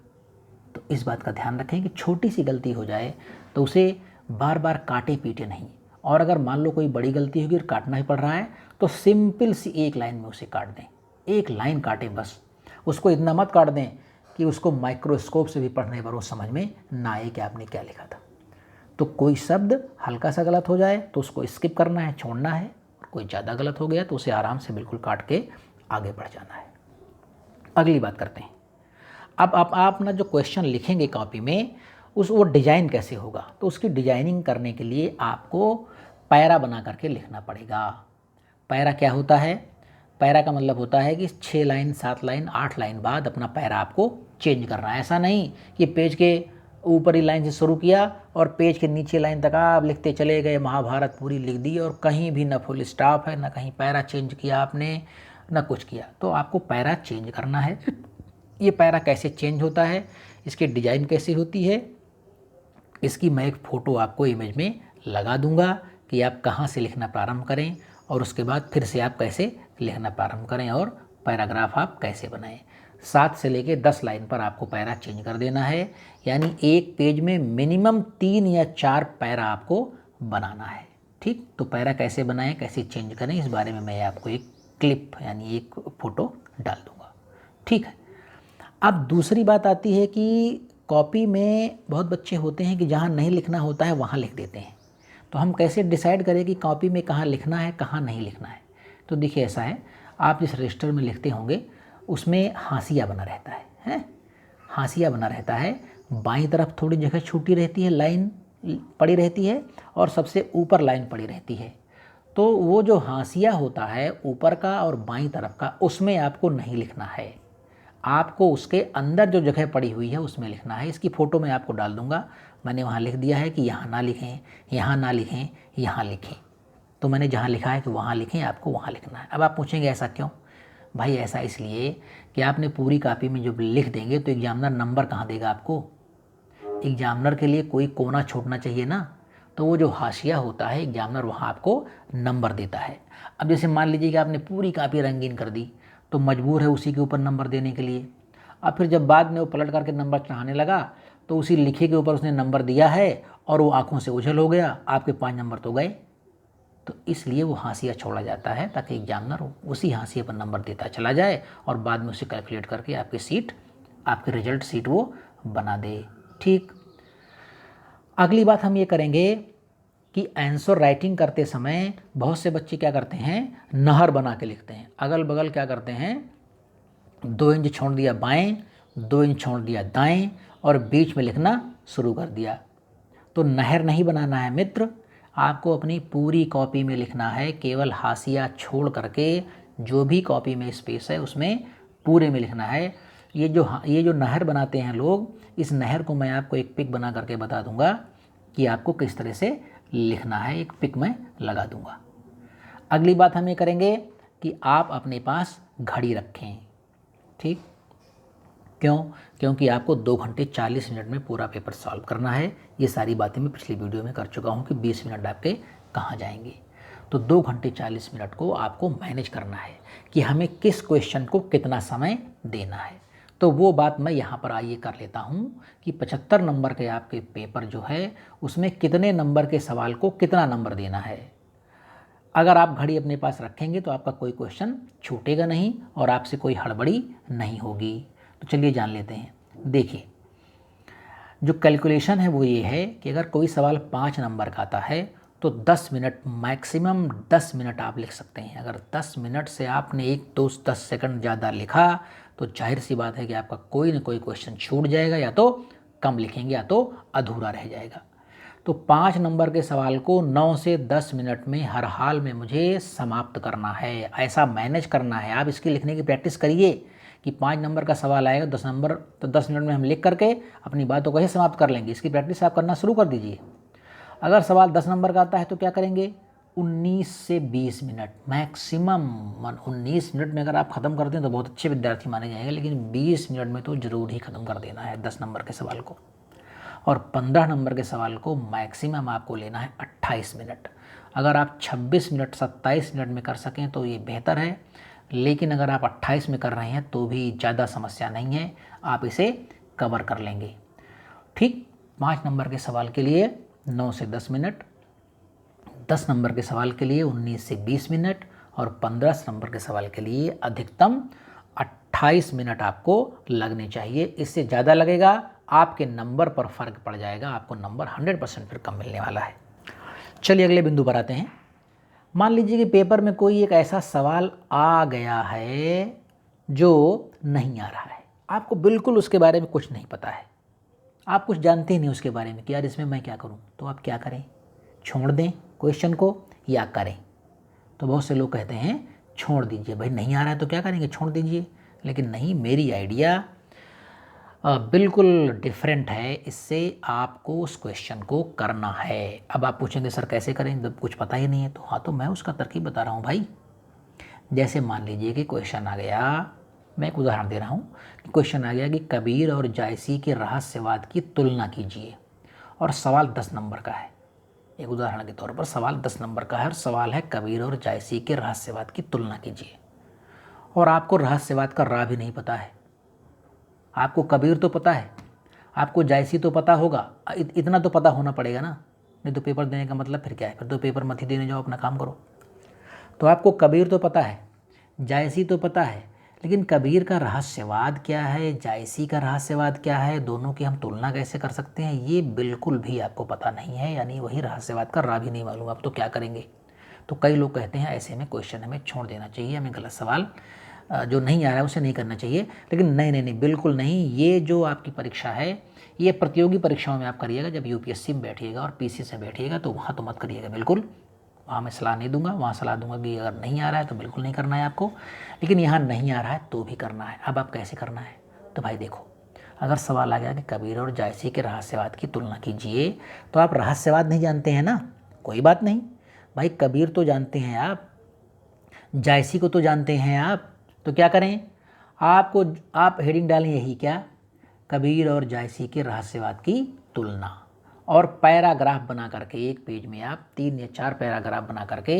तो इस बात का ध्यान रखें कि छोटी सी गलती हो जाए तो उसे बार बार काटे पीटे नहीं। और अगर मान लो कोई बड़ी गलती होगी और काटना ही पड़ रहा है, तो सिंपल सी एक लाइन में उसे काट दें, एक लाइन काटें बस। उसको इतना मत काट दें कि उसको माइक्रोस्कोप से भी पढ़ने पर वो समझ में ना आए कि आपने क्या लिखा था। तो कोई शब्द हल्का सा गलत हो जाए तो उसको स्किप करना है, छोड़ना है। और कोई ज़्यादा गलत हो गया तो उसे आराम से बिल्कुल काट के आगे बढ़ जाना है। अगली बात करते हैं। अब आप ना जो क्वेश्चन लिखेंगे कॉपी में, वो डिजाइन कैसे होगा, तो उसकी डिजाइनिंग करने के लिए आपको पैरा बना करके लिखना पड़ेगा। पैरा क्या होता है, पैरा का मतलब होता है कि 6 लाइन 7 लाइन 8 लाइन बाद अपना पैरा आपको चेंज करना है। ऐसा नहीं कि पेज के ऊपरी लाइन से शुरू किया और पेज के नीचे लाइन तक आप लिखते चले गए, महाभारत पूरी लिख दी और कहीं भी ना फुल स्टॉप है, ना कहीं पैरा चेंज किया आपने, ना कुछ किया। तो आपको पैरा चेंज करना है। ये पैरा कैसे चेंज होता है, इसकी डिजाइन कैसे होती है, इसकी मैं एक फ़ोटो आपको इमेज में लगा दूंगा कि आप कहाँ से लिखना प्रारंभ करें और उसके बाद फिर से आप कैसे लिखना प्रारंभ करें और पैराग्राफ आप कैसे बनाएं। 7 से लेके 10 लाइन पर आपको पैरा चेंज कर देना है, यानी एक पेज में मिनिमम 3 या 4 पैरा आपको बनाना है। ठीक, तो पैरा कैसे बनाएं, कैसे चेंज करें, इस बारे में मैं आपको एक क्लिप यानी एक फ़ोटो डाल दूँगा। ठीक है। अब दूसरी बात आती है कि कॉपी में बहुत बच्चे होते हैं कि जहाँ नहीं लिखना होता है वहाँ लिख देते हैं। तो हम कैसे डिसाइड करें कि कॉपी में कहाँ लिखना है, कहाँ नहीं लिखना है। तो देखिए ऐसा है, आप जिस रजिस्टर में लिखते होंगे उसमें हाशिया बना रहता है, हैं? हाशिया बना रहता है, बाईं तरफ थोड़ी जगह छूटी रहती है, लाइन पड़ी रहती है और सबसे ऊपर लाइन पड़ी रहती है। तो वो जो हाशिया होता है ऊपर का और बाईं तरफ का, उसमें आपको नहीं लिखना है। आपको उसके अंदर जो जगह पड़ी हुई है उसमें लिखना है। इसकी फ़ोटो मैं आपको डाल दूंगा। मैंने वहाँ लिख दिया है कि यहाँ ना लिखें, यहाँ ना लिखें, यहाँ लिखें। तो मैंने जहाँ लिखा है कि वहाँ लिखें, आपको वहाँ लिखना है। अब आप पूछेंगे ऐसा क्यों? भाई ऐसा इसलिए कि आपने पूरी कॉपी में जो लिख देंगे तो एग्जामिनर नंबर कहाँ देगा आपको? एग्जामिनर के लिए कोई कोना छोड़ना चाहिए ना। तो वो जो हाशिया होता है एग्जामिनर वहाँ आपको नंबर देता है। अब जैसे मान लीजिए कि आपने पूरी कॉपी रंगीन कर दी, तो मजबूर है उसी के ऊपर नंबर देने के लिए। अब फिर जब बाद में वो पलट करके नंबर चढ़ाने लगा तो उसी लिखे के ऊपर उसने नंबर दिया है और वो आंखों से उछल हो गया, आपके 5 नंबर तो गए। तो इसलिए वो हाशिया छोड़ा जाता है ताकि एग्जामिनर उसी हाशिए पर नंबर देता चला जाए और बाद में उसे कैलकुलेट करके आपकी सीट, आपकी रिजल्ट सीट वो बना दे। ठीक, अगली बात हम ये करेंगे कि आंसर राइटिंग करते समय बहुत से बच्चे क्या करते हैं, नहर बना के लिखते हैं। अगल बगल क्या करते हैं, 2 इंच छोड़ दिया बाएं, 2 इंच छोड़ दिया दाएं और बीच में लिखना शुरू कर दिया। तो नहर नहीं बनाना है मित्र, आपको अपनी पूरी कॉपी में लिखना है, केवल हाशिया छोड़ करके जो भी कॉपी में स्पेस है उसमें पूरे में लिखना है। ये जो नहर बनाते हैं लोग, इस नहर को मैं आपको एक पिक बना करके बता दूंगा कि आपको किस तरह से लिखना है, एक पिक मैं लगा दूंगा। अगली बात हम ये करेंगे कि आप अपने पास घड़ी रखें। ठीक, क्यों? क्योंकि आपको 2 घंटे 40 मिनट में पूरा पेपर सॉल्व करना है। ये सारी बातें मैं पिछली वीडियो में कर चुका हूँ कि 20 मिनट आपके कहाँ जाएंगे। तो 2 घंटे 40 मिनट को आपको मैनेज करना है कि हमें किस क्वेश्चन को कितना समय देना है। तो वो बात मैं यहाँ पर आइए कर लेता हूँ कि 75 नंबर के आपके पेपर जो है उसमें कितने नंबर के सवाल को कितना नंबर देना है। अगर आप घड़ी अपने पास रखेंगे तो आपका कोई क्वेश्चन छूटेगा नहीं और आपसे कोई हड़बड़ी नहीं होगी। तो चलिए जान लेते हैं। देखिए, जो कैलकुलेशन है वो ये है कि अगर कोई सवाल 5 नंबर का आता है तो 10 मिनट, मैक्सिमम 10 मिनट आप लिख सकते हैं। अगर 10 मिनट से आपने 1-2-10 सेकंड ज़्यादा लिखा तो जाहिर सी बात है कि आपका कोई ना कोई क्वेश्चन छूट जाएगा, या तो कम लिखेंगे या तो अधूरा रह जाएगा। तो 5 नंबर के सवाल को 9 से 10 मिनट में हर हाल में मुझे समाप्त करना है, ऐसा मैनेज करना है। आप इसकी लिखने की प्रैक्टिस करिए कि 5 नंबर का सवाल आएगा 10 नंबर, तो 10 मिनट में हम लिख करके अपनी बातों को कैसे समाप्त कर लेंगे, इसकी प्रैक्टिस आप करना शुरू कर दीजिए। अगर सवाल 10 नंबर का आता है तो क्या करेंगे, 19 से 20 मिनट मैक्सिमम। 19 मिनट में अगर आप ख़त्म करते हैं तो बहुत अच्छे विद्यार्थी माने जाएंगे, लेकिन 20 मिनट में तो ज़रूर ही ख़त्म कर देना है 10 नंबर के सवाल को। और 15 नंबर के सवाल को मैक्सिमम आपको लेना है 28 मिनट। अगर आप 26 मिनट 27 मिनट में कर सकें तो ये बेहतर है, लेकिन अगर आप 28 में कर रहे हैं तो भी ज़्यादा समस्या नहीं है, आप इसे कवर कर लेंगे। ठीक, 5 नंबर के सवाल के लिए 9 से 10 मिनट, 10 नंबर के सवाल के लिए 19 से 20 मिनट और 15 नंबर के सवाल के लिए अधिकतम 28 मिनट आपको लगने चाहिए। इससे ज़्यादा लगेगा आपके नंबर पर फ़र्क पड़ जाएगा, आपको नंबर 100% फिर कम मिलने वाला है। चलिए अगले बिंदु पर आते हैं। मान लीजिए कि पेपर में कोई एक ऐसा सवाल आ गया है जो नहीं आ रहा है, आपको बिल्कुल उसके बारे में कुछ नहीं पता है, आप कुछ जानते ही नहीं उसके बारे में कि यार इसमें मैं क्या करूं। तो आप क्या करें, छोड़ दें क्वेश्चन को या करें? तो बहुत से लोग कहते हैं छोड़ दीजिए भाई, नहीं आ रहा है तो क्या करेंगे, छोड़ दीजिए। लेकिन नहीं, मेरी आइडिया बिल्कुल डिफरेंट है। इससे आपको उस क्वेश्चन को करना है। अब आप पूछेंगे सर कैसे करें जब कुछ पता ही नहीं है, तो हाँ, तो मैं उसका तरकीब बता रहा हूँ भाई। जैसे मान लीजिए कि क्वेश्चन आ गया, मैं एक उदाहरण दे रहा हूँ कि क्वेश्चन आ गया कि कबीर और जायसी के रहस्यवाद की तुलना कीजिए, और सवाल 10 नंबर का है। एक उदाहरण के तौर पर सवाल 10 नंबर का है और सवाल है कबीर और जायसी के रहस्यवाद की तुलना कीजिए, और आपको रहस्यवाद का राह भी नहीं पता है। आपको कबीर तो पता है, आपको जायसी तो पता होगा, इतना तो पता होना पड़ेगा ना, नहीं तो पेपर देने का मतलब फिर क्या है, फिर तो पेपर मत ही देने जाओ, अपना काम करो। तो आपको कबीर तो पता है, जायसी तो पता है, लेकिन कबीर का रहस्यवाद क्या है, जायसी का रहस्यवाद क्या है, दोनों की हम तुलना कैसे कर सकते हैं, ये बिल्कुल भी आपको पता नहीं है। यानी वही रहस्यवाद का राह भी नहीं मालूम, आप तो क्या करेंगे। तो कई लोग कहते हैं ऐसे में क्वेश्चन हमें छोड़ देना चाहिए, हमें गलत सवाल जो नहीं आ रहा है उसे नहीं करना चाहिए। लेकिन नहीं नहीं नहीं, बिल्कुल नहीं। ये जो आपकी परीक्षा है ये प्रतियोगी परीक्षाओं में आप करिएगा, जब यूपीएससी में बैठिएगा और पीसी से बैठिएगा तो वहाँ तो मत करिएगा बिल्कुल, वहाँ मैं सलाह नहीं दूंगा। वहाँ सलाह दूंगा कि अगर नहीं आ रहा है तो बिल्कुल नहीं करना है आपको, लेकिन यहाँ नहीं आ रहा है तो भी करना है। अब आप कैसे करना है, तो भाई देखो, अगर सवाल आ गया कि कबीर और जायसी के रहस्यवाद की तुलना कीजिए, तो आप रहस्यवाद नहीं जानते हैं ना, कोई बात नहीं भाई, कबीर तो जानते हैं आप, जायसी को तो जानते हैं आप, तो क्या करें, आप हेडिंग डालें यही क्या, कबीर और जायसी के रहस्यवाद की तुलना, और पैराग्राफ बना करके एक पेज में आप 3 या 4 पैराग्राफ बना करके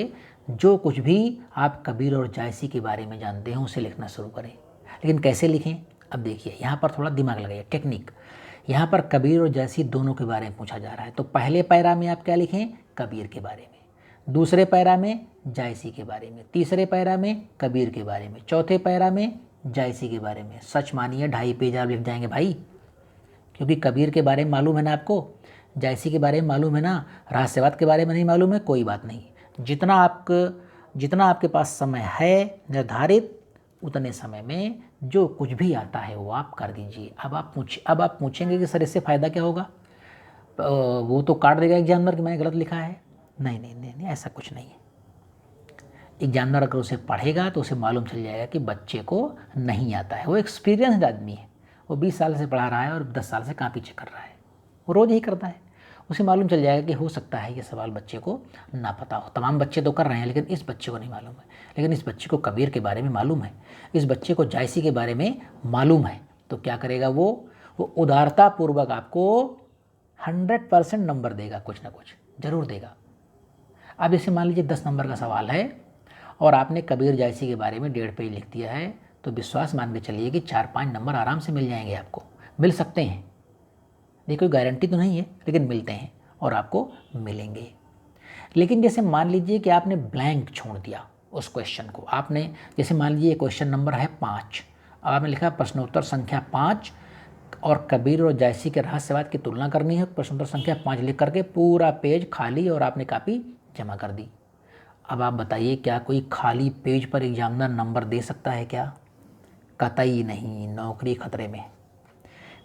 जो कुछ भी आप कबीर और जायसी के बारे में जानते हैं उसे लिखना शुरू करें। लेकिन कैसे लिखें, अब देखिए यहाँ पर थोड़ा दिमाग लगाइए, टेक्निक। यहाँ पर कबीर और जायसी दोनों के बारे में पूछा जा रहा है, तो पहले पैरा में आप क्या लिखें, कबीर के बारे में, दूसरे पैरा में जायसी के बारे में, तीसरे पैरा में कबीर के बारे में, चौथे पैरा में जायसी के बारे में। सच मानिए 2.5 पेज आप लिख जाएंगे भाई, क्योंकि कबीर के बारे में मालूम है ना आपको, जायसी के बारे में मालूम है ना, रहस्यवाद के बारे में नहीं मालूम है, कोई बात नहीं। जितना आपके पास समय है निर्धारित, उतने समय में जो कुछ भी आता है वो आप कर दीजिए। अब आप पूछेंगे कि सर इससे फ़ायदा क्या होगा, वो तो काट देगा एग्जामिनर कि मैंने गलत लिखा है। नहीं नहीं नहीं नहीं, ऐसा कुछ नहीं है। एग्जामिनर अगर उसे पढ़ेगा तो उसे मालूम चल जाएगा कि बच्चे को नहीं आता है, वो एक्सपीरियंस्ड आदमी है, वो 20 साल से पढ़ा रहा है और 10 साल से कहाँ पीछे कर रहा है, वो रोज़ ही करता है, उसे मालूम चल जाएगा कि हो सकता है ये सवाल बच्चे को ना पता हो। तमाम बच्चे तो कर रहे हैं लेकिन इस बच्चे को नहीं मालूम है, लेकिन इस बच्चे को कबीर के बारे में मालूम है, इस बच्चे को जायसी के बारे में मालूम है। तो क्या करेगा वो उदारतापूर्वक आपको 100% नंबर देगा, कुछ ना कुछ ज़रूर देगा। अब जैसे मान लीजिए 10 नंबर का सवाल है और आपने कबीर जायसी के बारे में 1.5 पेज लिख दिया है, तो विश्वास मान के चलिए कि 4-5 नंबर आराम से मिल जाएंगे, आपको मिल सकते हैं। ये कोई गारंटी तो नहीं है लेकिन मिलते हैं और आपको मिलेंगे। लेकिन जैसे मान लीजिए कि आपने ब्लैंक छोड़ दिया उस क्वेश्चन को, आपने जैसे मान लीजिए क्वेश्चन नंबर है 5, अब आपने लिखा प्रश्नोत्तर संख्या 5 और कबीर और जायसी के रहस्यवाद की तुलना करनी है। प्रश्नोत्तर संख्या 5 लिख करके पूरा पेज खाली और आपने कॉपी जमा कर दी। अब आप बताइए क्या कोई खाली पेज पर एग्जामिनर नंबर दे सकता है क्या? कतई नहीं, नौकरी खतरे में।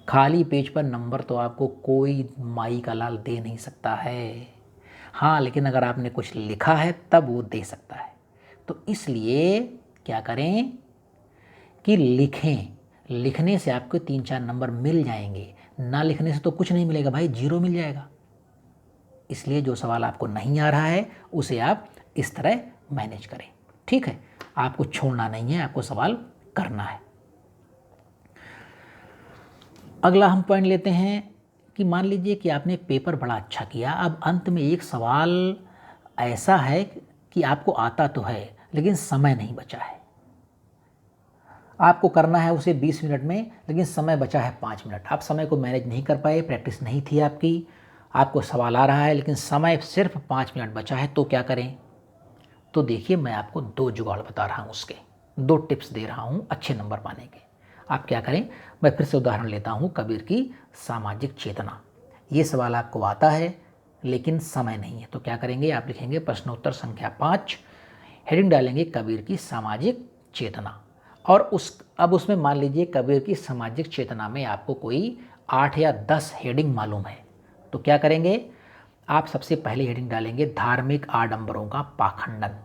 खाली पेज पर नंबर तो आपको कोई माई का लाल दे नहीं सकता है। हाँ, लेकिन अगर आपने कुछ लिखा है तब वो दे सकता है। तो इसलिए क्या करें कि लिखें, लिखने से आपको 3-4 नंबर मिल जाएंगे, ना लिखने से तो कुछ नहीं मिलेगा भाई, 0 मिल जाएगा। इसलिए जो सवाल आपको नहीं आ रहा है उसे आप इस तरह मैनेज करें, ठीक है? आपको छोड़ना नहीं है, आपको सवाल करना है। अगला हम पॉइंट लेते हैं कि मान लीजिए कि आपने पेपर बड़ा अच्छा किया, अब अंत में एक सवाल ऐसा है कि आपको आता तो है लेकिन समय नहीं बचा है, आपको करना है उसे 20 मिनट में लेकिन समय बचा है 5 मिनट। आप समय को मैनेज नहीं कर पाए, प्रैक्टिस नहीं थी आपकी, आपको सवाल आ रहा है लेकिन समय सिर्फ 5 मिनट बचा है, तो क्या करें? तो देखिए मैं आपको 2 जुगाड़ बता रहा हूँ, उसके 2 टिप्स दे रहा हूँ अच्छे नंबर पाने के। आप क्या करें, मैं फिर से उदाहरण लेता हूँ कबीर की सामाजिक चेतना। ये सवाल आपको आता है लेकिन समय नहीं है, तो क्या करेंगे? आप लिखेंगे प्रश्नोत्तर संख्या 5, हेडिंग डालेंगे कबीर की सामाजिक चेतना, और अब उसमें मान लीजिए कबीर की सामाजिक चेतना में आपको कोई 8 या 10 हेडिंग मालूम है, तो क्या करेंगे? आप सबसे पहले हेडिंग डालेंगे धार्मिक आडंबरों का पाखंडन,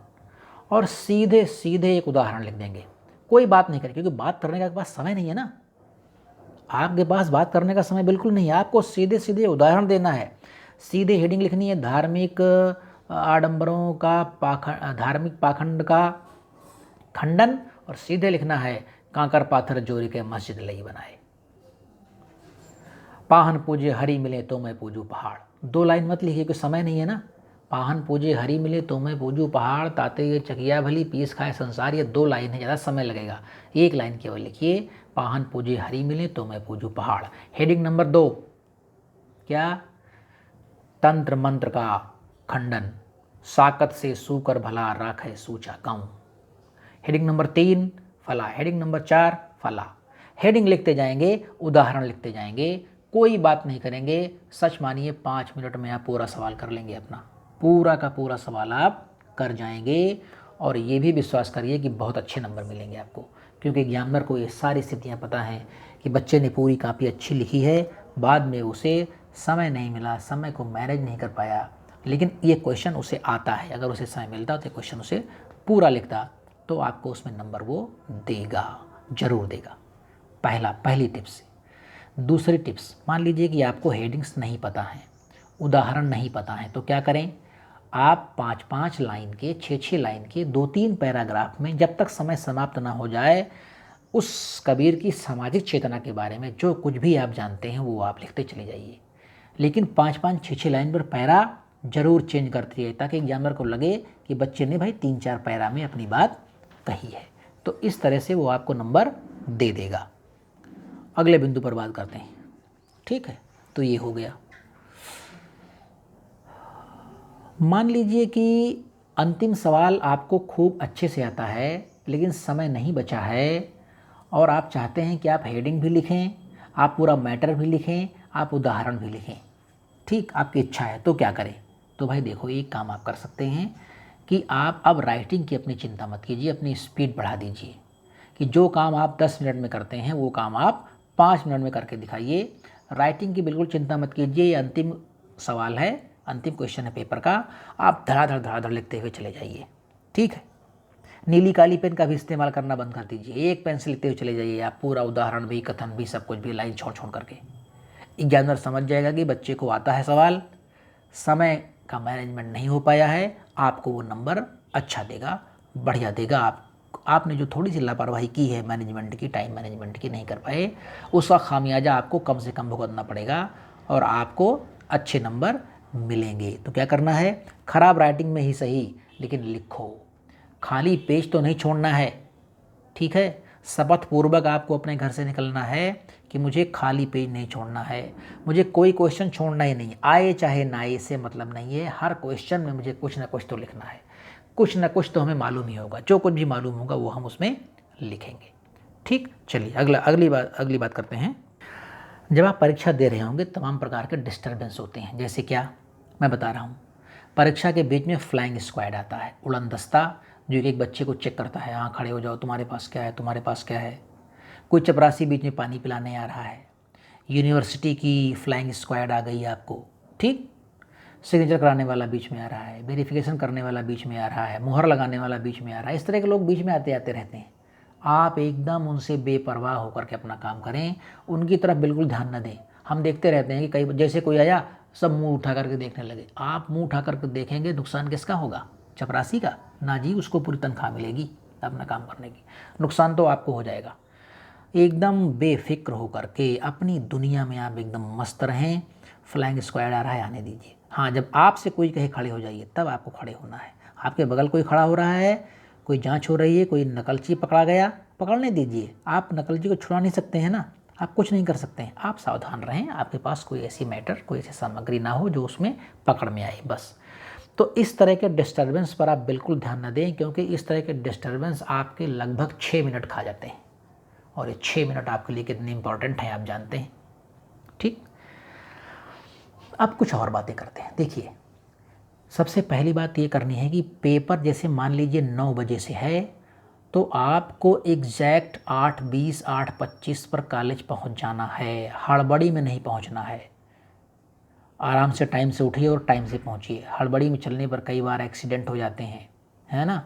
और सीधे सीधे एक उदाहरण लिख देंगे। कोई बात नहीं करेंगे क्योंकि बात करने का आपके पास समय नहीं है ना, आपके पास बात करने का समय बिल्कुल नहीं है, आपको सीधे सीधे उदाहरण देना है। सीधे हेडिंग लिखनी है धार्मिक आडंबरों का धार्मिक पाखंड का खंडन, और सीधे लिखना है कांकर पाथर जोरी के मस्जिद लई बनाए, पाहन पूजे हरी मिले तो मैं पूजू पहाड़। 2 लाइन मत लिखिए क्योंकि समय नहीं है ना। पाहन पूजे हरी मिले तो मैं पूजू पहाड़, ताते ये चकिया भली पीस खाए संसार, ये 2 लाइन है, ज़्यादा समय लगेगा। 1 लाइन केवल लिखिए, पाहन पूजे हरी मिले तो मैं पूजू पहाड़। हेडिंग नंबर 2 क्या? तंत्र मंत्र का खंडन, साकत से सूकर भला राखे सूचा गाँव। हेडिंग नंबर 3 फला, हेडिंग नंबर 4 फला। हेडिंग लिखते जाएंगे, उदाहरण लिखते जाएंगे, कोई बात नहीं करेंगे। सच मानिए 5 मिनट में आप पूरा सवाल कर लेंगे, अपना पूरा का पूरा सवाल आप कर जाएंगे, और ये भी विश्वास करिए कि बहुत अच्छे नंबर मिलेंगे आपको, क्योंकि एग्जामिनर को ये सारी स्थितियाँ पता हैं कि बच्चे ने पूरी कॉपी अच्छी लिखी है, बाद में उसे समय नहीं मिला, समय को मैनेज नहीं कर पाया, लेकिन ये क्वेश्चन उसे आता है। अगर उसे समय मिलता तो क्वेश्चन उसे पूरा लिखता तो आपको उसमें नंबर वो देगा, ज़रूर देगा। पहली टिप्स। दूसरी टिप्स, मान लीजिए कि आपको हेडिंग्स नहीं पता हैं, उदाहरण नहीं पता है, तो क्या करें? आप 5-5 लाइन के, 6-6 लाइन के 2-3 पैराग्राफ में, जब तक समय समाप्त ना हो जाए, उस कबीर की सामाजिक चेतना के बारे में जो कुछ भी आप जानते हैं वो आप लिखते चले जाइए। लेकिन 5-5, 6-6 लाइन पर पैरा जरूर चेंज करती है, ताकि एग्जामिनर को लगे कि बच्चे ने भाई 3-4 पैरा में अपनी बात कही है। तो इस तरह से वो आपको नंबर दे देगा। अगले बिंदु पर बात करते हैं, ठीक है? तो ये हो गया। मान लीजिए कि अंतिम सवाल आपको खूब अच्छे से आता है लेकिन समय नहीं बचा है, और आप चाहते हैं कि आप हेडिंग भी लिखें, आप पूरा मैटर भी लिखें, आप उदाहरण भी लिखें, ठीक? आपकी इच्छा है, तो क्या करें? तो भाई देखो, एक काम आप कर सकते हैं कि आप अब राइटिंग की अपनी चिंता मत कीजिए, अपनी स्पीड बढ़ा दीजिए, कि जो काम आप 10 मिनट में करते हैं वो काम आप 5 मिनट में करके दिखाइए। राइटिंग की बिल्कुल चिंता मत कीजिए, ये अंतिम सवाल है, अंतिम क्वेश्चन है पेपर का, आप धड़ाधड़ लिखते हुए चले जाइए, ठीक है? नीली काली पेन का भी इस्तेमाल करना बंद कर दीजिए, एक पेन से लिखते हुए चले जाइए आप, पूरा उदाहरण भी, कथन भी, सब कुछ भी लाइन छोड़ छोड़ करके। एग्जामिनर समझ जाएगा कि बच्चे को आता है सवाल, समय का मैनेजमेंट नहीं हो पाया है, आपको वो नंबर अच्छा देगा, बढ़िया देगा। आपने जो थोड़ी सी लापरवाही की है मैनेजमेंट की, टाइम मैनेजमेंट की, नहीं कर पाए, उसका खामियाजा आपको कम से कम भुगतना पड़ेगा और आपको अच्छे नंबर मिलेंगे। तो क्या करना है, ख़राब राइटिंग में ही सही लेकिन लिखो, खाली पेज तो नहीं छोड़ना है, ठीक है। शपथ पूर्वक आपको अपने घर से निकलना है कि मुझे खाली पेज नहीं छोड़ना है, मुझे कोई क्वेश्चन छोड़ना ही नहीं, आए चाहे ना आए से मतलब नहीं है, हर क्वेश्चन में मुझे कुछ ना कुछ तो लिखना है, कुछ ना कुछ तो हमें मालूम ही होगा, जो कुछ भी मालूम होगा वो हम उसमें लिखेंगे। ठीक, चलिए अगली बात करते हैं। जब आप परीक्षा दे रहे होंगे तमाम प्रकार के डिस्टर्बेंस होते हैं, जैसे क्या, मैं बता रहा हूँ। परीक्षा के बीच में फ्लाइंग स्क्वाड आता है, उड़न दस्ता, जो एक बच्चे को चेक करता है, हाँ खड़े हो जाओ, तुम्हारे पास क्या है, तुम्हारे पास क्या है। कोई चपरासी बीच में पानी पिलाने आ रहा है, यूनिवर्सिटी की फ्लाइंग स्क्वाड आ गई आपको, ठीक। सिग्नेचर कराने वाला बीच में आ रहा है, वेरिफिकेशन करने वाला बीच में आ रहा है, मुहर लगाने वाला बीच में आ रहा है, इस तरह के लोग बीच में आते आते रहते हैं। आप एकदम उनसे बेपरवाह होकर के अपना काम करें, उनकी तरफ बिल्कुल ध्यान न दें। हम देखते रहते हैं कि कई जैसे कोई आया सब मुंह उठा करके देखने लगे, आप मुंह उठा करके देखेंगे, नुकसान किसका होगा, चपरासी का ना जी, उसको पूरी तनख्वाह मिलेगी अपना काम करने की, नुकसान तो आपको हो जाएगा। एकदम बेफिक्र होकर के अपनी दुनिया में आप एकदम मस्त रहें। फ्लाइंग स्क्वाड आ रहा है, आने दीजिए। हाँ, जब आपसे कोई कहे खड़े हो जाइए तब आपको खड़े होना है। आपके बगल कोई खड़ा हो रहा है, कोई जांच हो रही है, कोई नकलची पकड़ा गया, पकड़ने दीजिए। आप नकलची को छुड़ा नहीं सकते हैं ना, आप कुछ नहीं कर सकते हैं, आप सावधान रहें, आपके पास कोई ऐसी मैटर, कोई ऐसी सामग्री ना हो जो उसमें पकड़ में आए, बस। तो इस तरह के डिस्टर्बेंस पर आप बिल्कुल ध्यान न दें, क्योंकि इस तरह के डिस्टर्बेंस आपके लगभग 6 मिनट खा जाते हैं, और ये 6 मिनट आपके लिए कितने इंपॉर्टेंट हैं आप जानते हैं, ठीक। अब कुछ और बातें करते हैं। देखिए, सबसे पहली बात ये करनी है कि पेपर जैसे मान लीजिए 9 बजे से है, तो आपको एग्जैक्ट 8:20 8:25 पर कॉलेज पहुंच जाना है, हड़बड़ी में नहीं पहुंचना है। आराम से टाइम से उठिए और टाइम से पहुंचिए। हड़बड़ी में चलने पर कई बार एक्सीडेंट हो जाते हैं, है ना,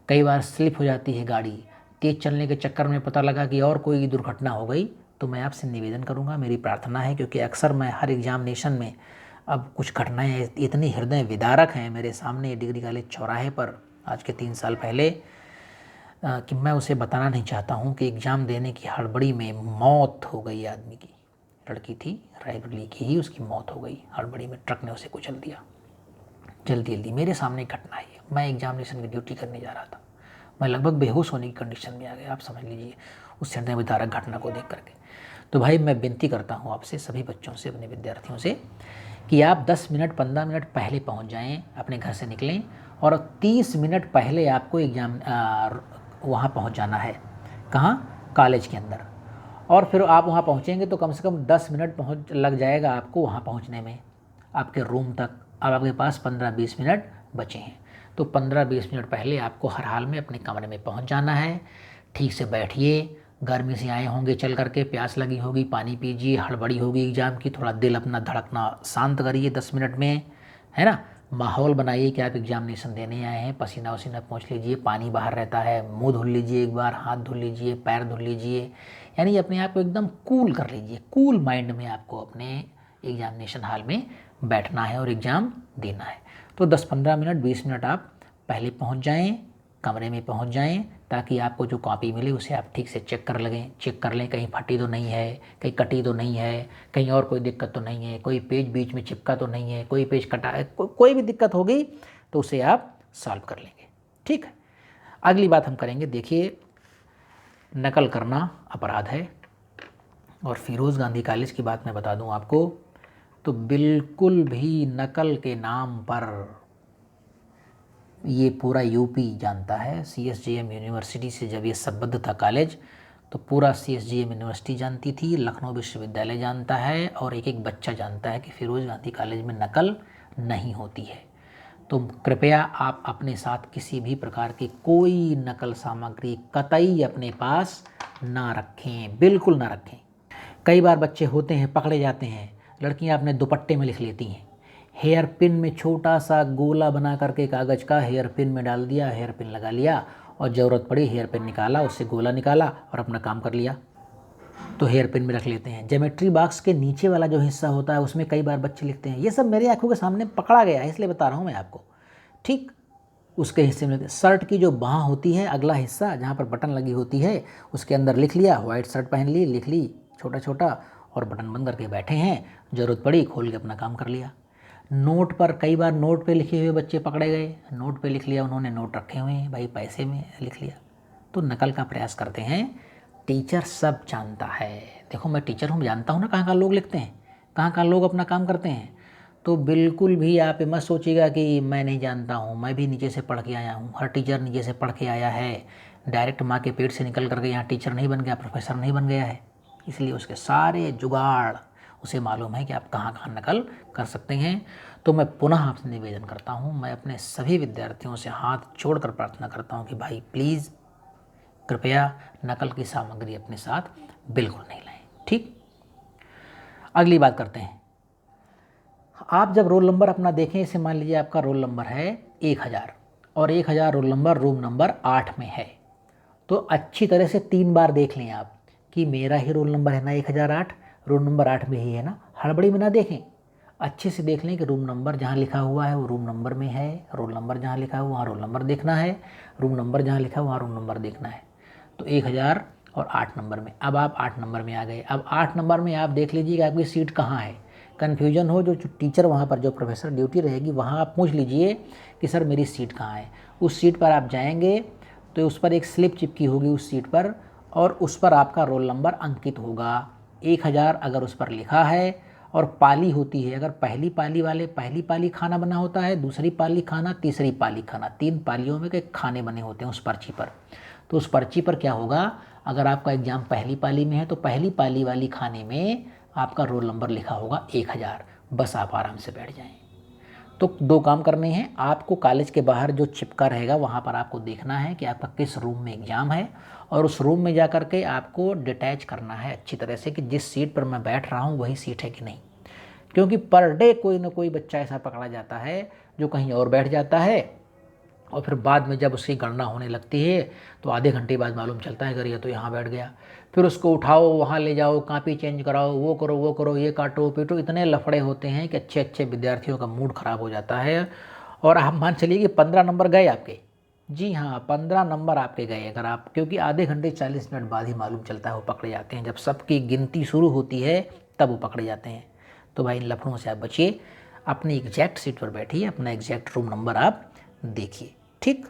कई बार स्लिप हो जाती है गाड़ी, तेज़ चलने के चक्कर में पता लगा कि और कोई दुर्घटना हो गई। तो मैं आपसे निवेदन करूंगा, मेरी प्रार्थना है, क्योंकि अक्सर मैं हर एग्जामिनेशन में, अब कुछ घटनाएं इतनी हृदय विदारक हैं मेरे सामने डिग्री कॉलेज चौराहे पर आज के 3 साल पहले, कि मैं उसे बताना नहीं चाहता हूं कि एग्ज़ाम देने की हड़बड़ी में मौत हो गई आदमी की। लड़की थी, रायबरेली की ही, उसकी मौत हो गई हड़बड़ी में, ट्रक ने उसे कुचल दिया। जल्दी जल्दी मेरे सामने घटना है, मैं एग्जामिनेशन की ड्यूटी करने जा रहा था, मैं लगभग बेहोश होने की कंडीशन में आ गया, आप समझ लीजिए उस हृदय विदारक घटना को देख करके। तो भाई मैं विनती करता हूँ आपसे, सभी बच्चों से, अपने विद्यार्थियों से, कि आप 10 मिनट 15 मिनट पहले पहुँच जाएँ, अपने घर से निकलें, और 30 मिनट पहले आपको एग्जाम वहाँ पहुँच जाना है। कहाँ, कॉलेज के अंदर। और फिर आप वहाँ पहुँचेंगे तो कम से कम 10 मिनट लग जाएगा आपको वहाँ पहुँचने में, आपके रूम तक। अब आपके पास 15-20 मिनट बचे हैं, तो 15-20 मिनट पहले आपको हर हाल में अपने कमरे में पहुँच जाना है। ठीक से बैठिए, गर्मी से आए होंगे चल करके, प्यास लगी होगी, पानी पीजिए, हड़बड़ी होगी एग्ज़ाम की, थोड़ा दिल अपना धड़कना शांत करिए 10 मिनट में, है ना। माहौल बनाइए कि आप एग्जामिनेशन देने आए हैं, पसीना वसीना पोंछ लीजिए, पानी बाहर रहता है, मुंह धुल लीजिए एक बार, हाथ धुल लीजिए, पैर धुल लीजिए, यानी अपने आप को एकदम कूल कर लीजिए। कूल माइंड में आपको अपने एग्जामिनेशन हॉल में बैठना है और एग्ज़ाम देना है। तो 10-15 मिनट 20 मिनट आप पहले पहुंच जाएं, कमरे में पहुंच जाएं, ताकि आपको जो कॉपी मिले उसे आप ठीक से चेक कर लें, कहीं फटी तो नहीं है, कहीं कटी तो नहीं है, कहीं और कोई दिक्कत तो नहीं है, कोई पेज बीच में चिपका तो नहीं है, कोई पेज कटा है, कोई भी दिक्कत होगी तो उसे आप सॉल्व कर लेंगे, ठीक है। अगली बात हम करेंगे, देखिए, नकल करना अपराध है, और फिरोज़ गांधी कॉलेज की बात मैं बता दूं आपको, तो बिल्कुल भी नकल के नाम पर ये पूरा यूपी जानता है। CSJM यूनिवर्सिटी से जब ये संबद्ध था कॉलेज, तो पूरा CSJM यूनिवर्सिटी जानती थी, लखनऊ विश्वविद्यालय जानता है, और एक एक बच्चा जानता है कि फिरोज़ गांधी कॉलेज में नकल नहीं होती है। तो कृपया आप अपने साथ किसी भी प्रकार की कोई नकल सामग्री कतई अपने पास ना रखें, बिल्कुल ना रखें। कई बार बच्चे होते हैं पकड़े जाते हैं, लड़कियां अपने दुपट्टे में लिख लेती हैं, हेयर पिन में छोटा सा गोला बना करके कागज़ का हेयर पिन में डाल दिया, हेयर पिन लगा लिया, और ज़रूरत पड़ी हेयर पिन निकाला, उससे गोला निकाला और अपना काम कर लिया। तो हेयर पिन में रख लेते हैं। ज्योमेट्री बॉक्स के नीचे वाला जो हिस्सा होता है उसमें कई बार बच्चे लिखते हैं। ये सब मेरी आंखों के सामने पकड़ा गया है इसलिए बता रहा हूँ मैं आपको, ठीक। उसके हिस्से में शर्ट की जो बाँह होती है, अगला हिस्सा जहाँ पर बटन लगी होती है, उसके अंदर लिख लिया। वाइट शर्ट पहन ली, लिख ली छोटा छोटा, और बटन बंद करके बैठे हैं, ज़रूरत पड़ी खोल के अपना काम कर लिया। नोट पर कई बार नोट पे लिखे हुए बच्चे पकड़े गए, नोट पे लिख लिया उन्होंने, नोट रखे हुए हैं भाई, पैसे में लिख लिया। तो नकल का प्रयास करते हैं। टीचर सब जानता है, देखो मैं टीचर हूँ, जानता हूँ ना कहाँ लोग लिखते हैं, कहाँ लोग अपना काम करते हैं। तो बिल्कुल भी आप मत सोचिएगा कि मैं नहीं जानता हूँ, मैं भी नीचे से पढ़ के आया हूँ। हर टीचर नीचे से पढ़ के आया है, डायरेक्ट माँ के पेट से निकल करके यहाँ टीचर नहीं बन गया, प्रोफेसर नहीं बन गया है। इसलिए उसके सारे जुगाड़ उसे मालूम है कि आप कहाँ कहाँ नकल कर सकते हैं। तो मैं पुनः आपसे निवेदन करता हूँ, मैं अपने सभी विद्यार्थियों से हाथ जोड़कर प्रार्थना करता हूँ कि भाई प्लीज़ कृपया नकल की सामग्री अपने साथ बिल्कुल नहीं लाएं, ठीक। अगली बात करते हैं। आप जब रोल नंबर अपना देखें, इसे मान लीजिए आपका रोल नंबर है 1000 और 1000 रोल नंबर रूम नंबर 8 में है, तो अच्छी तरह से 3 बार देख लें आप कि मेरा ही रोल नंबर है ना 1008, रूम नंबर 8 में ही है ना। हड़बड़ी में ना देखें, अच्छे से देख लें कि रूम नंबर जहाँ लिखा हुआ है वो रूम नंबर में है, रोल नंबर जहाँ लिखा हुआ वहाँ रोल नंबर देखना है, रूम नंबर जहाँ लिखा हुआ वहाँ रूम नंबर देखना है। तो 1000 और 8 नंबर में, अब आप 8 नंबर में आ गए। अब 8 नंबर में आप देख लीजिए कि आपकी सीट कहाँ है। कन्फ्यूजन हो, जो टीचर वहाँ पर, जो प्रोफेसर ड्यूटी रहेगी वहाँ आप पूछ लीजिए कि सर मेरी सीट कहाँ है। उस सीट पर आप जाएंगे तो उस पर एक स्लिप चिपकी होगी उस सीट पर, और उस पर आपका रोल नंबर अंकित होगा। 1000 अगर उस पर लिखा है और पाली होती है, अगर पहली पाली वाले पहली पाली खाना बना होता है, दूसरी पाली खाना, तीसरी पाली खाना, 3 पालियों में के खाने बने होते हैं उस पर्ची पर। तो उस पर्ची पर क्या होगा, अगर आपका एग्ज़ाम पहली पाली में है तो पहली पाली वाली खाने में आपका रोल नंबर लिखा होगा 1000। बस आप आराम से बैठ जाएं। तो 2 काम करने हैं आपको। कॉलेज के बाहर जो चिपका रहेगा वहाँ पर आपको देखना है कि आपका किस रूम में एग्ज़ाम है, और उस रूम में जा कर के आपको डिटैच करना है अच्छी तरह से कि जिस सीट पर मैं बैठ रहा हूँ वही सीट है कि नहीं। क्योंकि पर डे कोई ना कोई बच्चा ऐसा पकड़ा जाता है जो कहीं और बैठ जाता है, और फिर बाद में जब उसकी गणना होने लगती है तो आधे घंटे बाद मालूम चलता है अगर ये तो यहाँ बैठ गया। फिर उसको उठाओ, वहाँ ले जाओ, कॉपी चेंज कराओ, वो करो, ये काटो पीटो, इतने लफड़े होते हैं कि अच्छे अच्छे विद्यार्थियों का मूड ख़राब हो जाता है। और आप मान चलिए कि 15 नंबर गए आपके, जी हाँ 15 नंबर आपके गए अगर आप, क्योंकि आधे घंटे 40 मिनट बाद ही मालूम चलता है वो पकड़े जाते हैं। जब सबकी गिनती शुरू होती है तब वो पकड़े जाते हैं। तो भाई इन लफड़ों से आप बचिए, अपनी एग्जैक्ट सीट पर बैठिए, अपना एग्जैक्ट रूम नंबर आप देखिए, ठीक।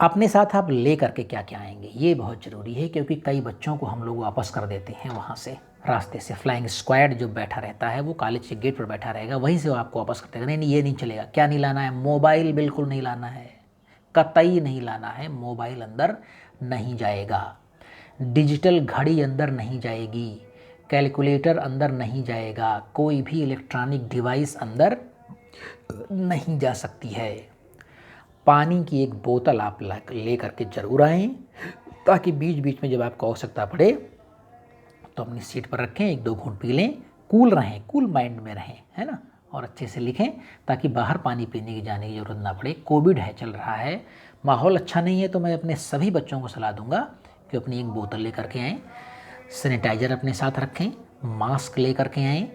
अपने साथ आप ले करके क्या क्या आएंगे ये बहुत ज़रूरी है, क्योंकि कई बच्चों को हम लोग वापस कर देते हैं वहाँ से, रास्ते से। फ्लाइंग स्क्वाड जो बैठा रहता है वो कॉलेज के गेट पर बैठा रहेगा, वहीं से वो आपको वापस कर देगा। नहीं नहीं ये नहीं चलेगा। क्या नहीं लाना है? मोबाइल बिल्कुल नहीं लाना है, कतई नहीं लाना है। मोबाइल अंदर नहीं जाएगा, डिजिटल घड़ी अंदर नहीं जाएगी, कैलकुलेटर अंदर नहीं जाएगा, कोई भी इलेक्ट्रॉनिक डिवाइस अंदर नहीं जा सकती है। पानी की एक बोतल आप ले करके ज़रूर आएँ, ताकि बीच बीच में जब आपको आवश्यकता पड़े तो अपनी सीट पर रखें, 1-2 घूंट पी लें, कूल रहें, कूल माइंड में रहें, है ना। और अच्छे से लिखें ताकि बाहर पानी पीने की जाने की ज़रूरत ना पड़े। कोविड है, चल रहा है, माहौल अच्छा नहीं है, तो मैं अपने सभी बच्चों को सलाह दूंगा कि अपनी एक बोतल ले करके आएँ, सैनिटाइज़र अपने साथ रखें, मास्क ले करके आएँ,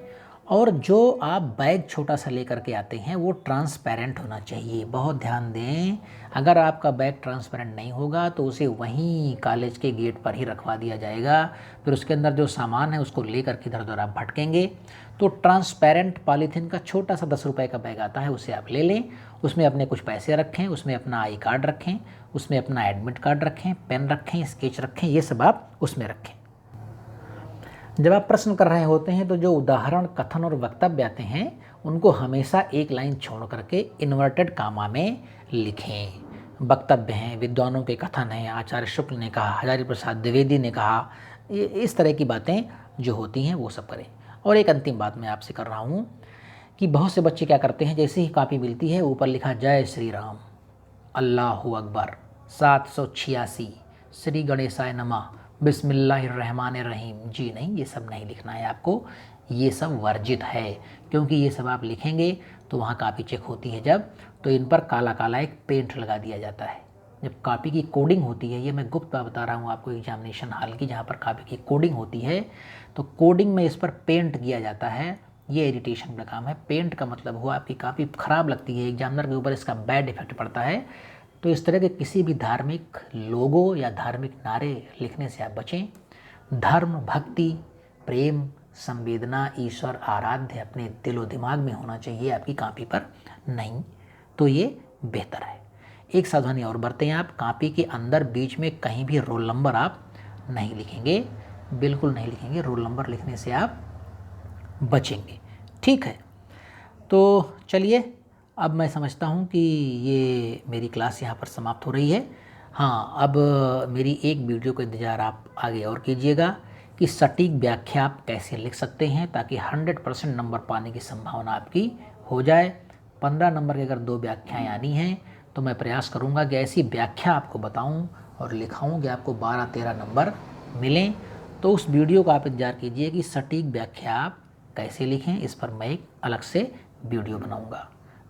और जो आप बैग छोटा सा लेकर के आते हैं वो ट्रांसपेरेंट होना चाहिए। बहुत ध्यान दें, अगर आपका बैग ट्रांसपेरेंट नहीं होगा तो उसे वहीं कॉलेज के गेट पर ही रखवा दिया जाएगा। फिर उसके अंदर जो सामान है उसको लेकर के इधर उधर आप भटकेंगे। तो ट्रांसपेरेंट पॉलीथीन का छोटा सा 10 रुपये का बैग आता है, उसे आप ले लें, उसमें अपने कुछ पैसे रखें, उसमें अपना आई कार्ड रखें, उसमें अपना एडमिट कार्ड रखें, पेन रखें, स्केच रखें, ये सब आप उसमें रखें। जब आप प्रश्न कर रहे होते हैं तो जो उदाहरण, कथन और वक्तव्य आते हैं उनको हमेशा एक लाइन छोड़ करके इन्वर्टेड कामा में लिखें। वक्तव्य हैं, विद्वानों के कथन हैं, आचार्य शुक्ल ने कहा, हजारी प्रसाद द्विवेदी ने कहा, ये इस तरह की बातें जो होती हैं वो सब करें। और एक अंतिम बात मैं आपसे कर रहा हूँ कि बहुत से बच्चे क्या करते हैं, जैसे ही कॉपी मिलती है ऊपर लिखा जय श्री राम, अल्लाहु अकबर, 786, श्री गणेशाय नमः, बिस्मिल्लाहिर्रहमानिर्रहीम। जी नहीं, ये सब नहीं लिखना है आपको, ये सब वर्जित है। क्योंकि ये सब आप लिखेंगे तो वहाँ कॉपी चेक होती है जब, तो इन पर काला काला एक पेंट लगा दिया जाता है, जब कॉपी की कोडिंग होती है, ये मैं गुप्त बात बता रहा हूँ आपको एग्जामिनेशन हॉल की, जहाँ पर कॉपी की कोडिंग होती है, तो कोडिंग में इस पर पेंट किया जाता है। ये इरिटेशन का काम है। पेंट का मतलब हुआ आपकी कॉपी ख़राब लगती है, एग्जामिनर के ऊपर इसका बैड इफेक्ट पड़ता है। तो इस तरह के किसी भी धार्मिक लोगो या धार्मिक नारे लिखने से आप बचें। धर्म, भक्ति, प्रेम, संवेदना, ईश्वर आराध्य अपने दिलो दिमाग में होना चाहिए, आपकी कॉपी पर नहीं, तो ये बेहतर है। एक सावधानी और बरतें आप, कॉपी के अंदर बीच में कहीं भी रोल नंबर आप नहीं लिखेंगे, बिल्कुल नहीं लिखेंगे। रोल नंबर लिखने से आप बचेंगे, ठीक है। तो चलिए, अब मैं समझता हूँ कि ये मेरी क्लास यहाँ पर समाप्त हो रही है। हाँ, अब मेरी एक वीडियो का इंतज़ार आप आगे और कीजिएगा कि सटीक व्याख्या आप कैसे लिख सकते हैं, ताकि 100% नंबर पाने की संभावना आपकी हो जाए। 15 नंबर की अगर 2 व्याख्याएँ आनी हैं तो मैं प्रयास करूँगा कि ऐसी व्याख्या आपको बताऊँ और लिखाऊँ कि आपको 12-13 नंबर मिलें। तो उस वीडियो का आप इंतज़ार कीजिए कि सटीक व्याख्या आप कैसे लिखें, इस पर मैं एक अलग से वीडियो बनाऊँगा।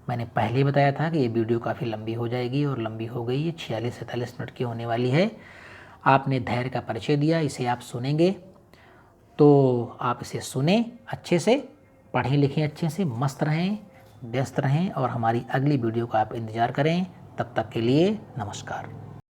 मैंने पहले ही बताया था कि ये वीडियो काफ़ी लंबी हो जाएगी और लंबी हो गई है, 46-47 मिनट की होने वाली है। आपने धैर्य का परिचय दिया, इसे आप सुनेंगे तो आप इसे सुने अच्छे से, पढ़ें लिखें अच्छे से, मस्त रहें, व्यस्त रहें और हमारी अगली वीडियो का आप इंतज़ार करें। तब तक के लिए नमस्कार।